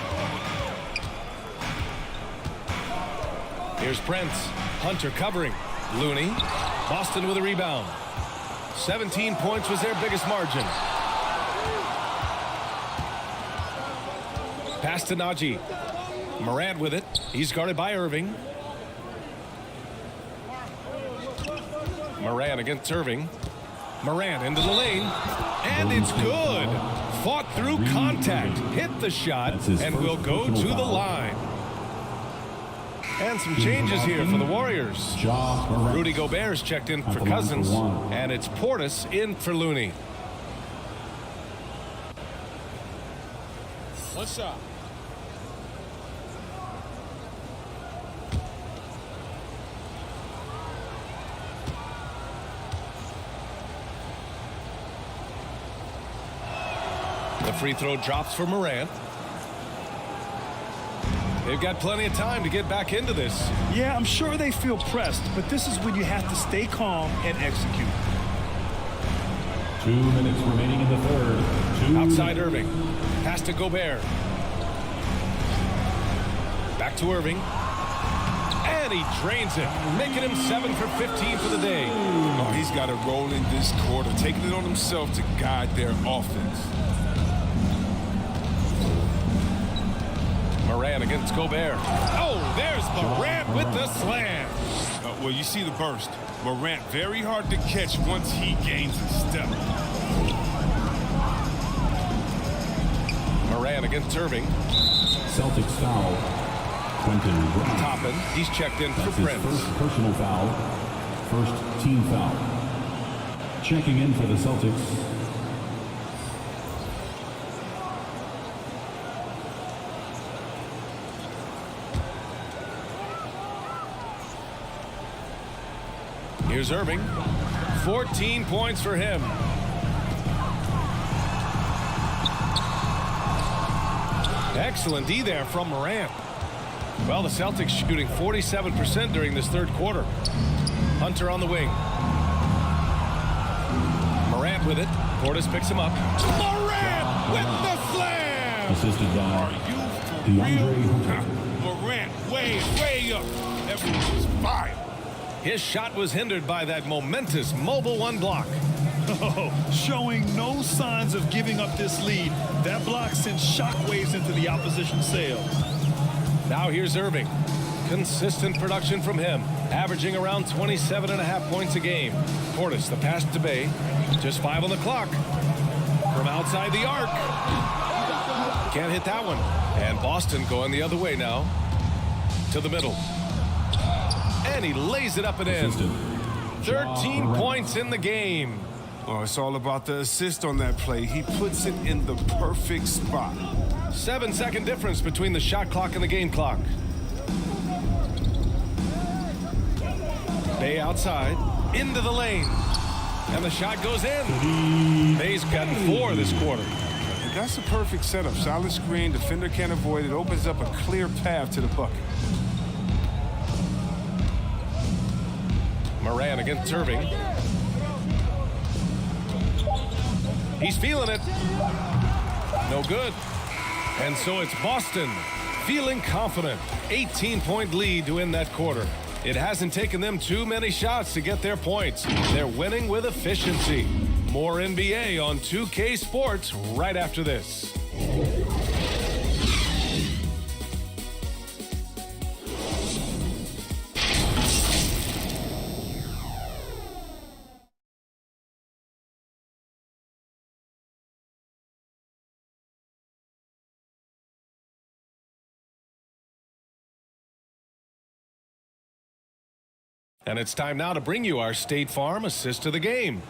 Here's Prince. Hunter covering. Looney. Boston with a rebound. 17 points was their biggest margin. Pass to Najee. Morant with it. He's guarded by Irving. Morant against Irving. Morant into the lane. And it's good. fought through contact, hit the shot, and will go to the line. And some changes here for the Warriors. Rudy Gobert's checked in for Cousins, and it's Portis in for Looney. One shot. The free throw drops for Morant. They've got plenty of time to get back into this. Yeah, I'm sure they feel pressed, but this is when you have to stay calm and execute. 2 minutes remaining in the third. Outside Irving. Pass to Gobert. Back to Irving. And he drains it, making him 7 for 15 for the day. Oh, he's got to roll in this quarter, taking it on himself to guide their offense. Morant against Gobert. Oh, there's Morant with the slam. Well, you see the burst. Morant very hard to catch once he gains a step. Morant against Irving. Celtics foul. Quentin Brown. Toppin, he's checked in for That's his Prince. first personal foul. First team foul. Checking in for the Celtics. Here's Irving. 14 points for him. Excellent D there from Morant. Well, the Celtics shooting 47% during this third quarter. Hunter on the wing. Morant with it. Portis picks him up. Morant with the slam! Assisted by DeAndre. Morant way up. Everyone's fire. His shot was hindered by that momentous mobile one block. Oh, showing no signs of giving up this lead. That block sent shockwaves into the opposition's sails. Now here's Irving. Consistent production from him, averaging around 27.5 points a game. Portis, the pass to Bay. Just 5 on the clock. From outside the arc. Can't hit that one. And Boston going the other way now. To the middle. And he lays it up and in. 13 points in the game. Oh, it's all about the assist on that play. He puts it in the perfect spot. 7-second difference between the shot clock and the game clock. Bay outside, into the lane. And the shot goes in. Bay's gotten 4 this quarter. That's a perfect setup. Solid screen, defender can't avoid it. Opens up a clear path to the bucket. Morant against Irving. He's feeling it. No good. And so it's Boston feeling confident. 18-point lead to end that quarter. It hasn't taken them too many shots to get their points. They're winning with efficiency. More NBA on 2K Sports right after this. And it's time now to bring you our State Farm assist of the game.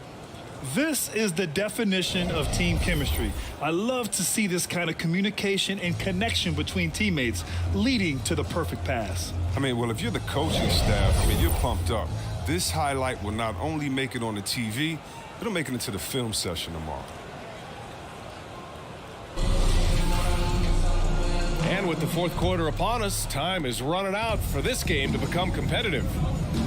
This is the definition of team chemistry. I love to see this kind of communication and connection between teammates leading to the perfect pass. I mean, well, if you're the coaching staff, I mean, you're pumped up. This highlight will not only make it on the TV, it'll make it into the film session tomorrow. And with the fourth quarter upon us, time is running out for this game to become competitive.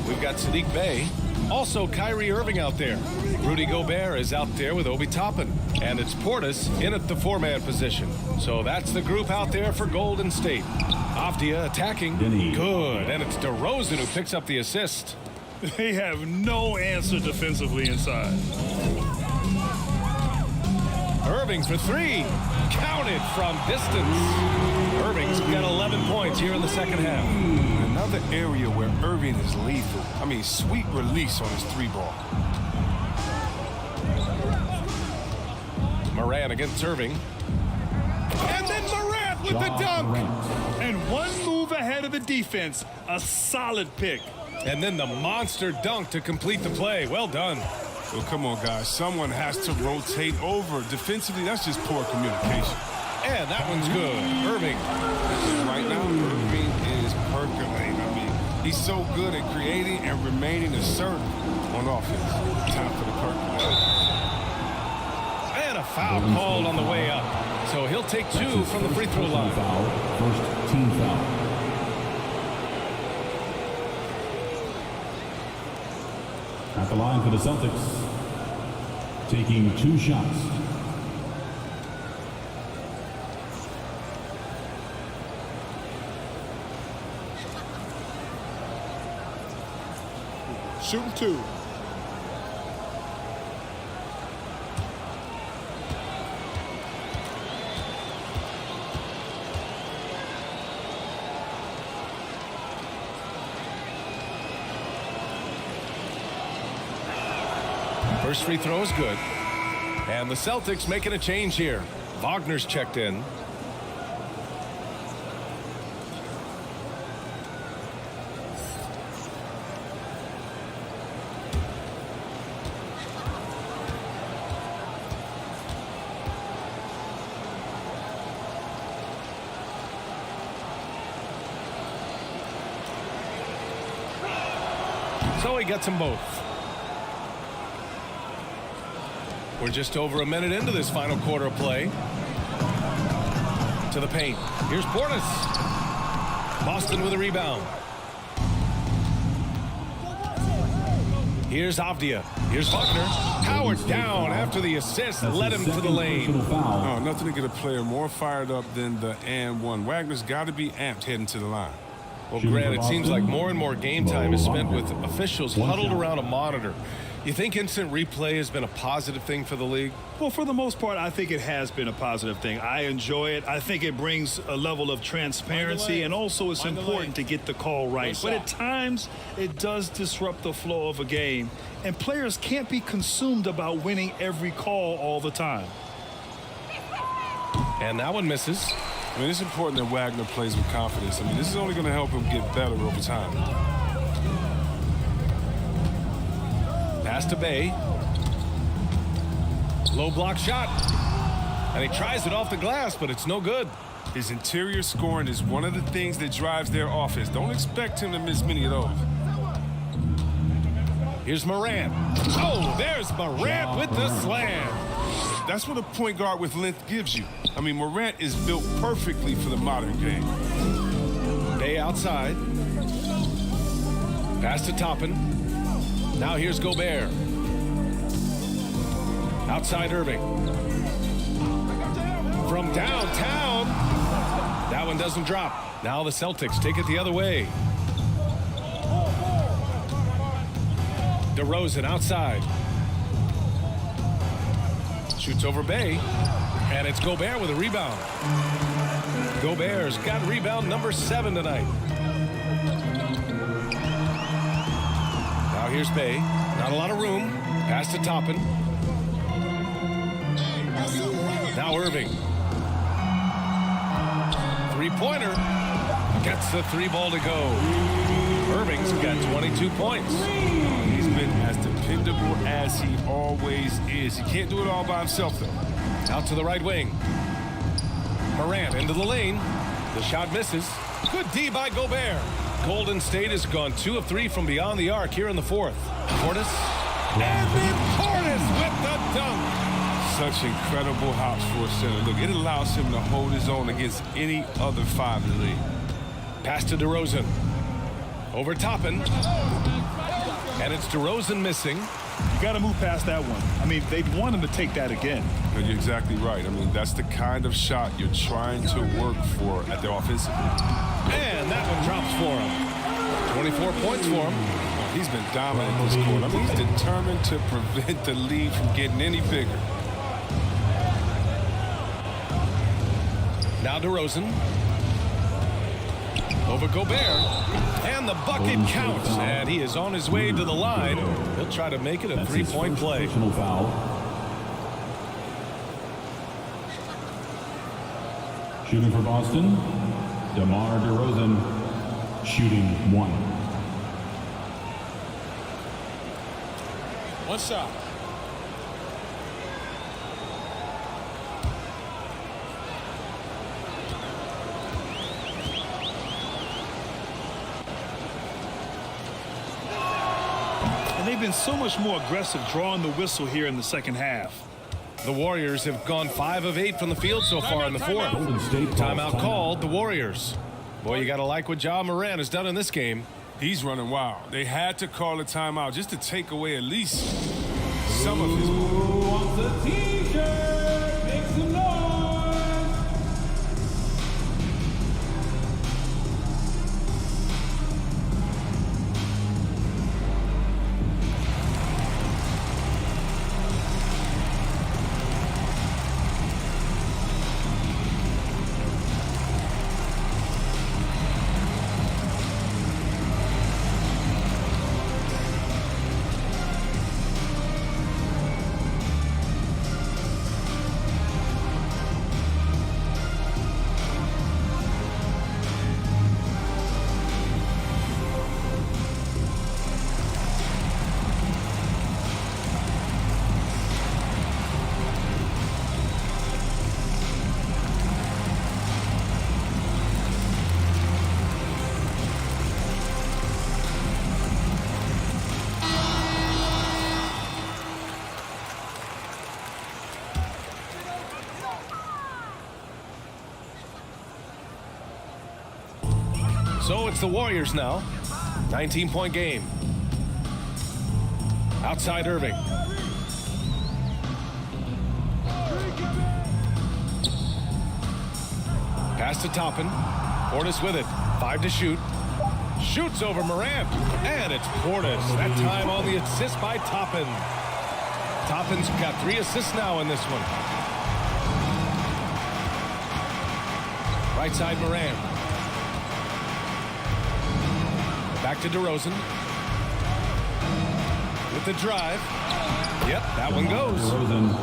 We've got Saddiq Bey, also Kyrie Irving out there. Rudy Gobert is out there with Obi Toppin. And it's Portis in at the 4-man position. So that's the group out there for Golden State. Avdia attacking. Good. And it's DeRozan who picks up the assist. They have no answer defensively inside. Irving for 3. Counted from distance. Irving's got 11 points here in the second half. Another area where Irving is lethal. I mean, sweet release on his 3-ball. Morant against Irving. And then Morant with the dunk. And one move ahead of the defense. A solid pick. And then the monster dunk to complete the play. Well done. Well, come on, guys. Someone has to rotate over. Defensively, that's just poor communication. And that one's good. Irving. Right now, Irving is percolating. I mean, he's so good at creating and remaining assertive on offense. Time for the percolate. And a foul called on the way up. So he'll take 2 from the free throw line. First team foul. At the line for the Celtics, taking 2 shots. Shooting 2. First free throw is good. And the Celtics making a change here. Wagner's checked in. So he gets them both. We're just over a minute into this final quarter of play. To the paint. Here's Portis. Boston with a rebound. Here's Avdia. Here's Wagner. Howard down after the assist. Led him to the lane. Oh, nothing to get a player more fired up than the and one. Wagner's got to be amped heading to the line. Well, Grant, it seems like more and more game time is spent with officials huddled around a monitor. You think instant replay has been a positive thing for the league? Well, for the most part, I think it has been a positive thing. I enjoy it. I think it brings a level of transparency, and also it's important to get the call right. But at times, it does disrupt the flow of a game, and players can't be consumed about winning every call all the time. And that one misses. I mean, it's important that Wagner plays with confidence. I mean, this is only going to help him get better over time. Pass to Bay. Low block shot. And he tries it off the glass, but it's no good. His interior scoring is one of the things that drives their offense. Don't expect him to miss many of those. Here's Morant. Oh, there's Morant with the slam. That's what a point guard with length gives you. I mean, Morant is built perfectly for the modern game. Bay outside. Pass to Toppin. Now here's Gobert. Outside Irving. From downtown. That one doesn't drop. Now the Celtics take it the other way. DeRozan outside. Shoots over Bay. And it's Gobert with a rebound. Gobert's got rebound number 7 tonight. Now here's Bay. Not a lot of room. Pass to Toppin. Now Irving. Three-pointer. Gets the 3-ball to go. Irving's got 22 points. He's been as dependable as he always is. He can't do it all by himself, though. Out to the right wing. Morant into the lane. The shot misses. Good D by Gobert. Golden State has gone 2 of 3 from beyond the arc here in the 4th. Portis. And then Portis with the dunk. Such incredible hops for a center. Look, it allows him to hold his own against any other 5 in the league. Pass to DeRozan. Over Toppin. And it's DeRozan missing. You got to move past that one. I mean, they'd want him to take that again. No, you're exactly right. I mean, that's the kind of shot you're trying to work for at the offensive. And that one drops for him. 24 points for him. He's been dominant this quarter. I mean, he's determined to prevent the lead from getting any bigger. Now DeRozan. Over Gobert. And the bucket counts. And he is on his way to the line. He'll try to make it a 3-point play. Personal foul. Shooting for Boston, DeMar DeRozan, shooting 1. One shot. And they've been so much more aggressive drawing the whistle here in the second half. The Warriors have gone 5 of 8 from the field so far in the fourth. Timeout called, the Warriors. Boy, you got to like what Ja Morant has done in this game. He's running wild. They had to call a timeout just to take away at least some of his. Who wants a t-shirt? Make some noise. So it's the Warriors now. 19-point game. Outside Irving. Pass to Toppin. Portis with it. 5 to shoot. Shoots over Morant. And it's Portis. That time on the assist by Toppin. Toppin's got 3 assists now in this one. Right side Morant. Back to DeRozan. With the drive. Yep, that one goes.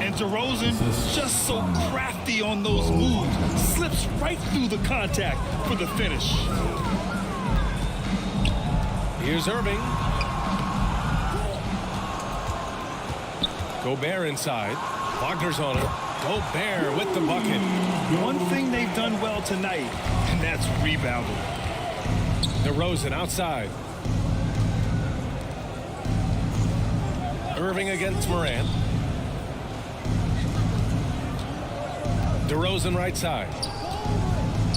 And DeRozan just so crafty on those moves. Slips right through the contact for the finish. Here's Irving. Gobert inside. Wagner's on it. Gobert with the bucket. One thing they've done well tonight, and that's rebounding. DeRozan outside. Irving against Morant. DeRozan right side.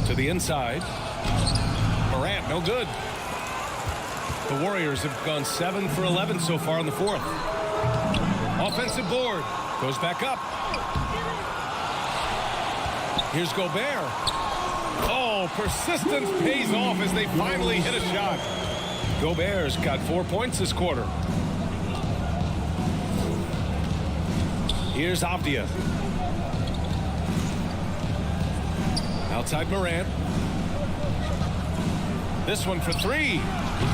To the inside. Morant, no good. The Warriors have gone 7 for 11 so far in the fourth. Offensive board. Goes back up. Here's Gobert. Oh, persistence pays off as they finally hit a shot. Gobert's got 4 points this quarter. Here's Avdia. Outside Morant. This one for 3.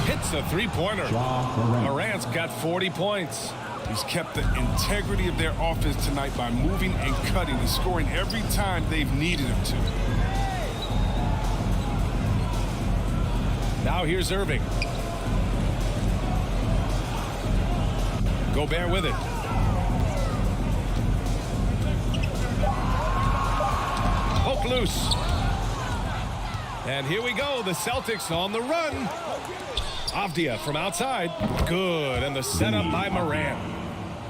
Hits a three-pointer. Morant's got 40 points. He's kept the integrity of their offense tonight by moving and cutting and scoring every time they've needed him to. Now here's Irving. Gobert with it. Poke loose. And here we go. The Celtics on the run. Avdia from outside. Good. And the setup by Morant.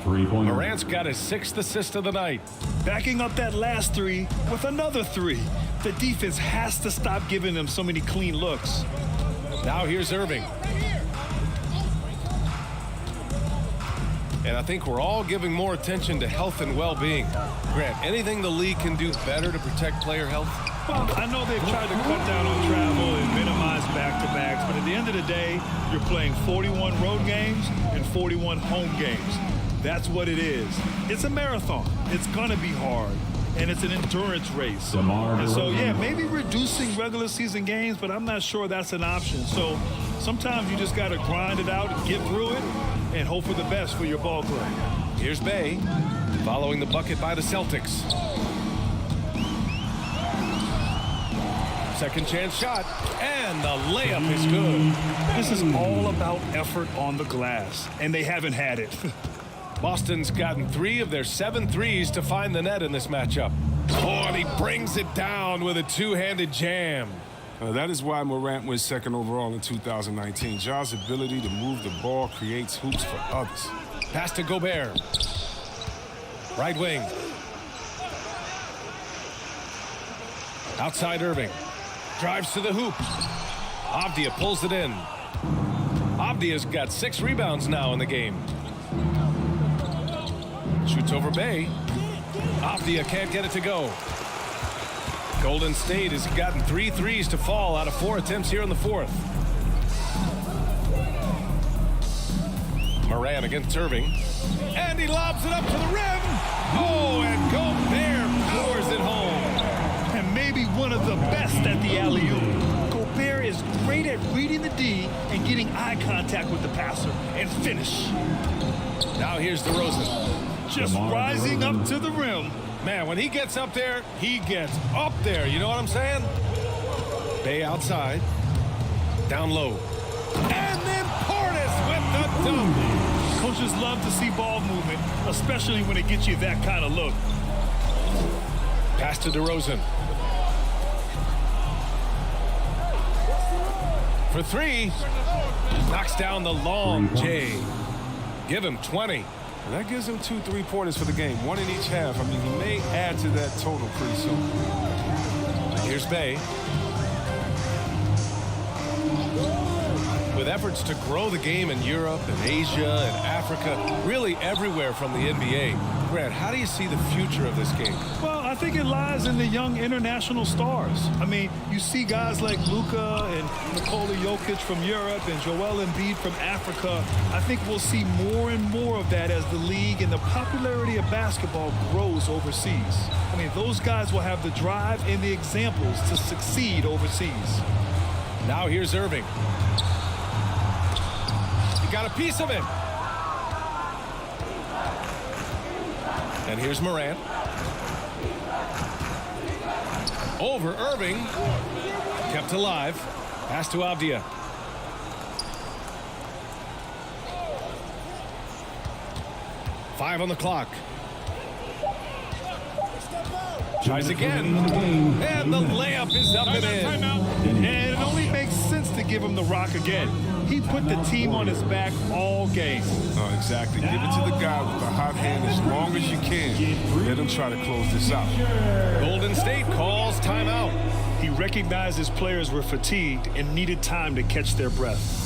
3-pointer. Morant's got his 6th assist of the night. Backing up that last 3 with another 3. The defense has to stop giving them so many clean looks. Now here's Irving. And I think we're all giving more attention to health and well-being. Grant, anything the league can do better to protect player health? Well, I know they've tried to cut down on travel and minimize back-to-backs, but at the end of the day, you're playing 41 road games and 41 home games. That's what it is. It's a marathon. It's going to be hard, and it's an endurance race. And so, yeah, maybe reducing regular season games, but I'm not sure that's an option. So sometimes you just got to grind it out and get through it and hope for the best for your ball club. Here's Bay, following the bucket by the Celtics. Second chance shot. And the layup is good. This is all about effort on the glass, and they haven't had it. Boston's gotten 3 of their 7 threes to find the net in this matchup. Oh, and he brings it down with a two-handed jam. That is why Morant was second overall in 2019. Ja's ability to move the ball creates hoops for others. Pass to Gobert. Right wing. Outside Irving. Drives to the hoop. Avdia pulls it in. Avdia's got 6 rebounds now in the game. Shoots over Bay. Avdia can't get it to go. Golden State has gotten 3 threes to fall out of 4 attempts here in the fourth. Moran against Irving. And he lobs it up to the rim. Oh, and Gobert powers it home. And maybe one of the best at the alley-oop. Gobert is great at reading the D and getting eye contact with the passer and finish. Now here's DeRozan. Just rising up to the rim. Man, when he gets up there, he gets up there. You know what I'm saying? Bay outside. Down low. And then Portis with the dunk. Coaches love to see ball movement, especially when it gets you that kind of look. Pass to DeRozan. For 3. Knocks down the long J. Give him 20. And that gives him 2 3-pointers for the game, 1 in each half. I mean, he may add to that total pretty soon. Here's Bay. With efforts to grow the game in Europe and Asia and Africa, really everywhere from the NBA. Grant, how do you see the future of this game? Well, I think it lies in the young international stars. I mean, you see guys like Luka and Nikola Jokic from Europe and Joel Embiid from Africa. I think we'll see more and more of that as the league and the popularity of basketball grows overseas. I mean, those guys will have the drive and the examples to succeed overseas. Now here's Irving. He got a piece of it. And here's Morant. Over Irving. Kept alive. Pass to Avdia. Five on the clock. Tries again. And the layup is up and in. And it only makes sense to give him the rock again. He put the team on his back all game. Oh, exactly. Give it to the guy with the hot hand as long as you can. Let him try to close this out. Golden State calls timeout. He recognized his players were fatigued and needed time to catch their breath.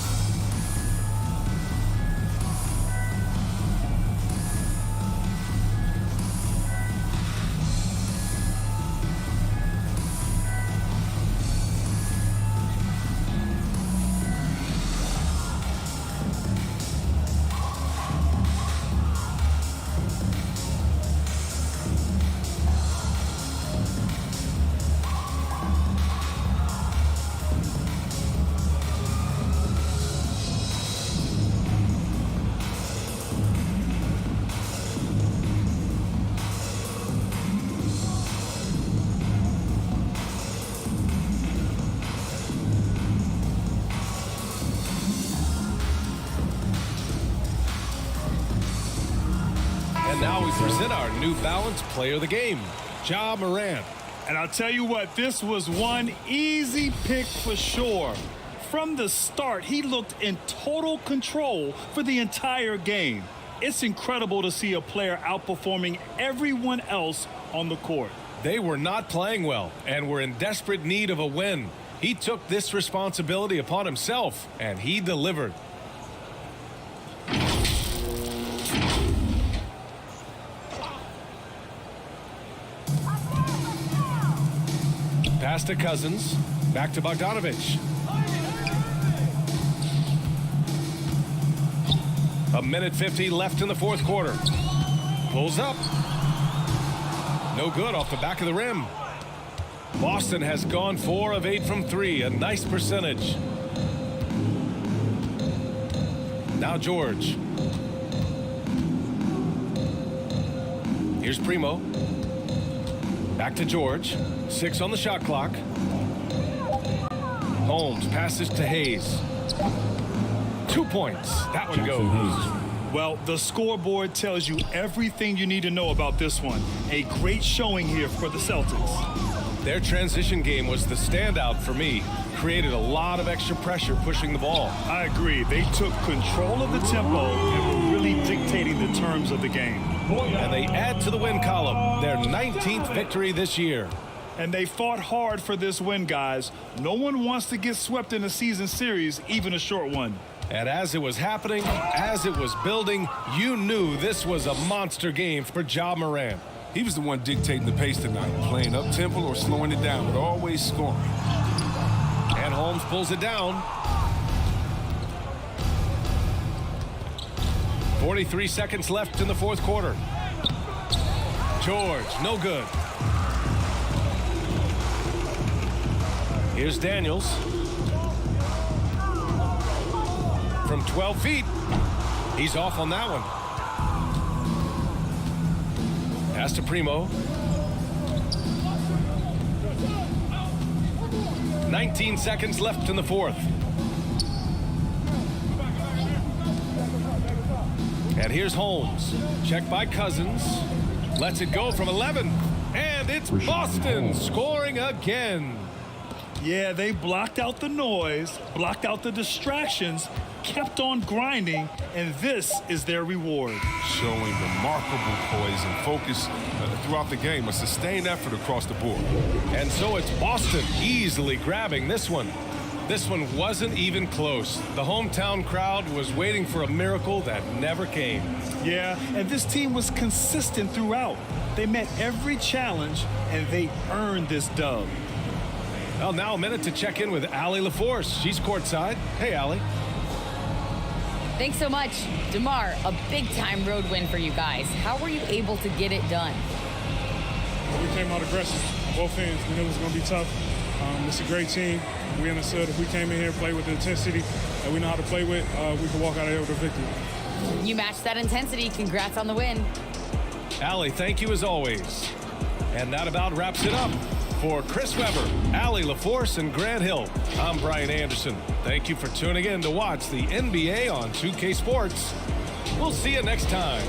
Now we present our New Balance Player of the Game, Ja Morant. And I'll tell you what, this was one easy pick for sure. From the start, he looked in total control for the entire game. It's incredible to see a player outperforming everyone else on the court. They were not playing well and were in desperate need of a win. He took this responsibility upon himself, and he delivered. Pass to Cousins. Back to Bogdanovich. A minute 50 left in the fourth quarter. Pulls up. No good off the back of the rim. Boston has gone 4 of 8 from 3. A nice percentage. Now George. Here's Primo. Back to George. 6 on the shot clock. Holmes passes to Hayes. 2 points. That one goes. Well, the scoreboard tells you everything you need to know about this one. A great showing here for the Celtics. Their transition game was the standout for me. Created a lot of extra pressure pushing the ball. I agree. They took control of the tempo and were really dictating the terms of the game. And they add to the win column, their 19th victory this year. And they fought hard for this win, guys. No one wants to get swept in a season series, even a short one. And as it was happening, as it was building, you knew this was a monster game for Ja Morant. He was the one dictating the pace tonight, playing up-tempo or slowing it down, but always scoring. And Holmes pulls it down. 43 seconds left in the fourth quarter. George, no good. Here's Daniels. From 12 feet. He's off on that one. Pass to Primo. 19 seconds left in the fourth. And here's Holmes. Check by Cousins. Lets it go from 11. And it's Boston scoring again. Yeah, they blocked out the noise, blocked out the distractions, kept on grinding, and this is their reward. Showing remarkable poise and focus throughout the game, a sustained effort across the board. And so it's Boston easily grabbing this one. This one wasn't even close. The hometown crowd was waiting for a miracle that never came. Yeah, and this team was consistent throughout. They met every challenge, and they earned this dub. Well, now a minute to check in with Allie LaForce. She's courtside. Hey, Allie. Thanks so much. DeMar, a big-time road win for you guys. How were you able to get it done? We came out aggressive, both ends. We knew it was going to be tough. It's a great team. We understood if we came in here and played with the intensity that we know how to play with, we could walk out of here with a victory. You matched that intensity. Congrats on the win. Allie, thank you as always. And that about wraps it up. For Chris Webber, Allie LaForce, and Grant Hill, I'm Brian Anderson. Thank you for tuning in to watch the NBA on 2K Sports. We'll see you next time.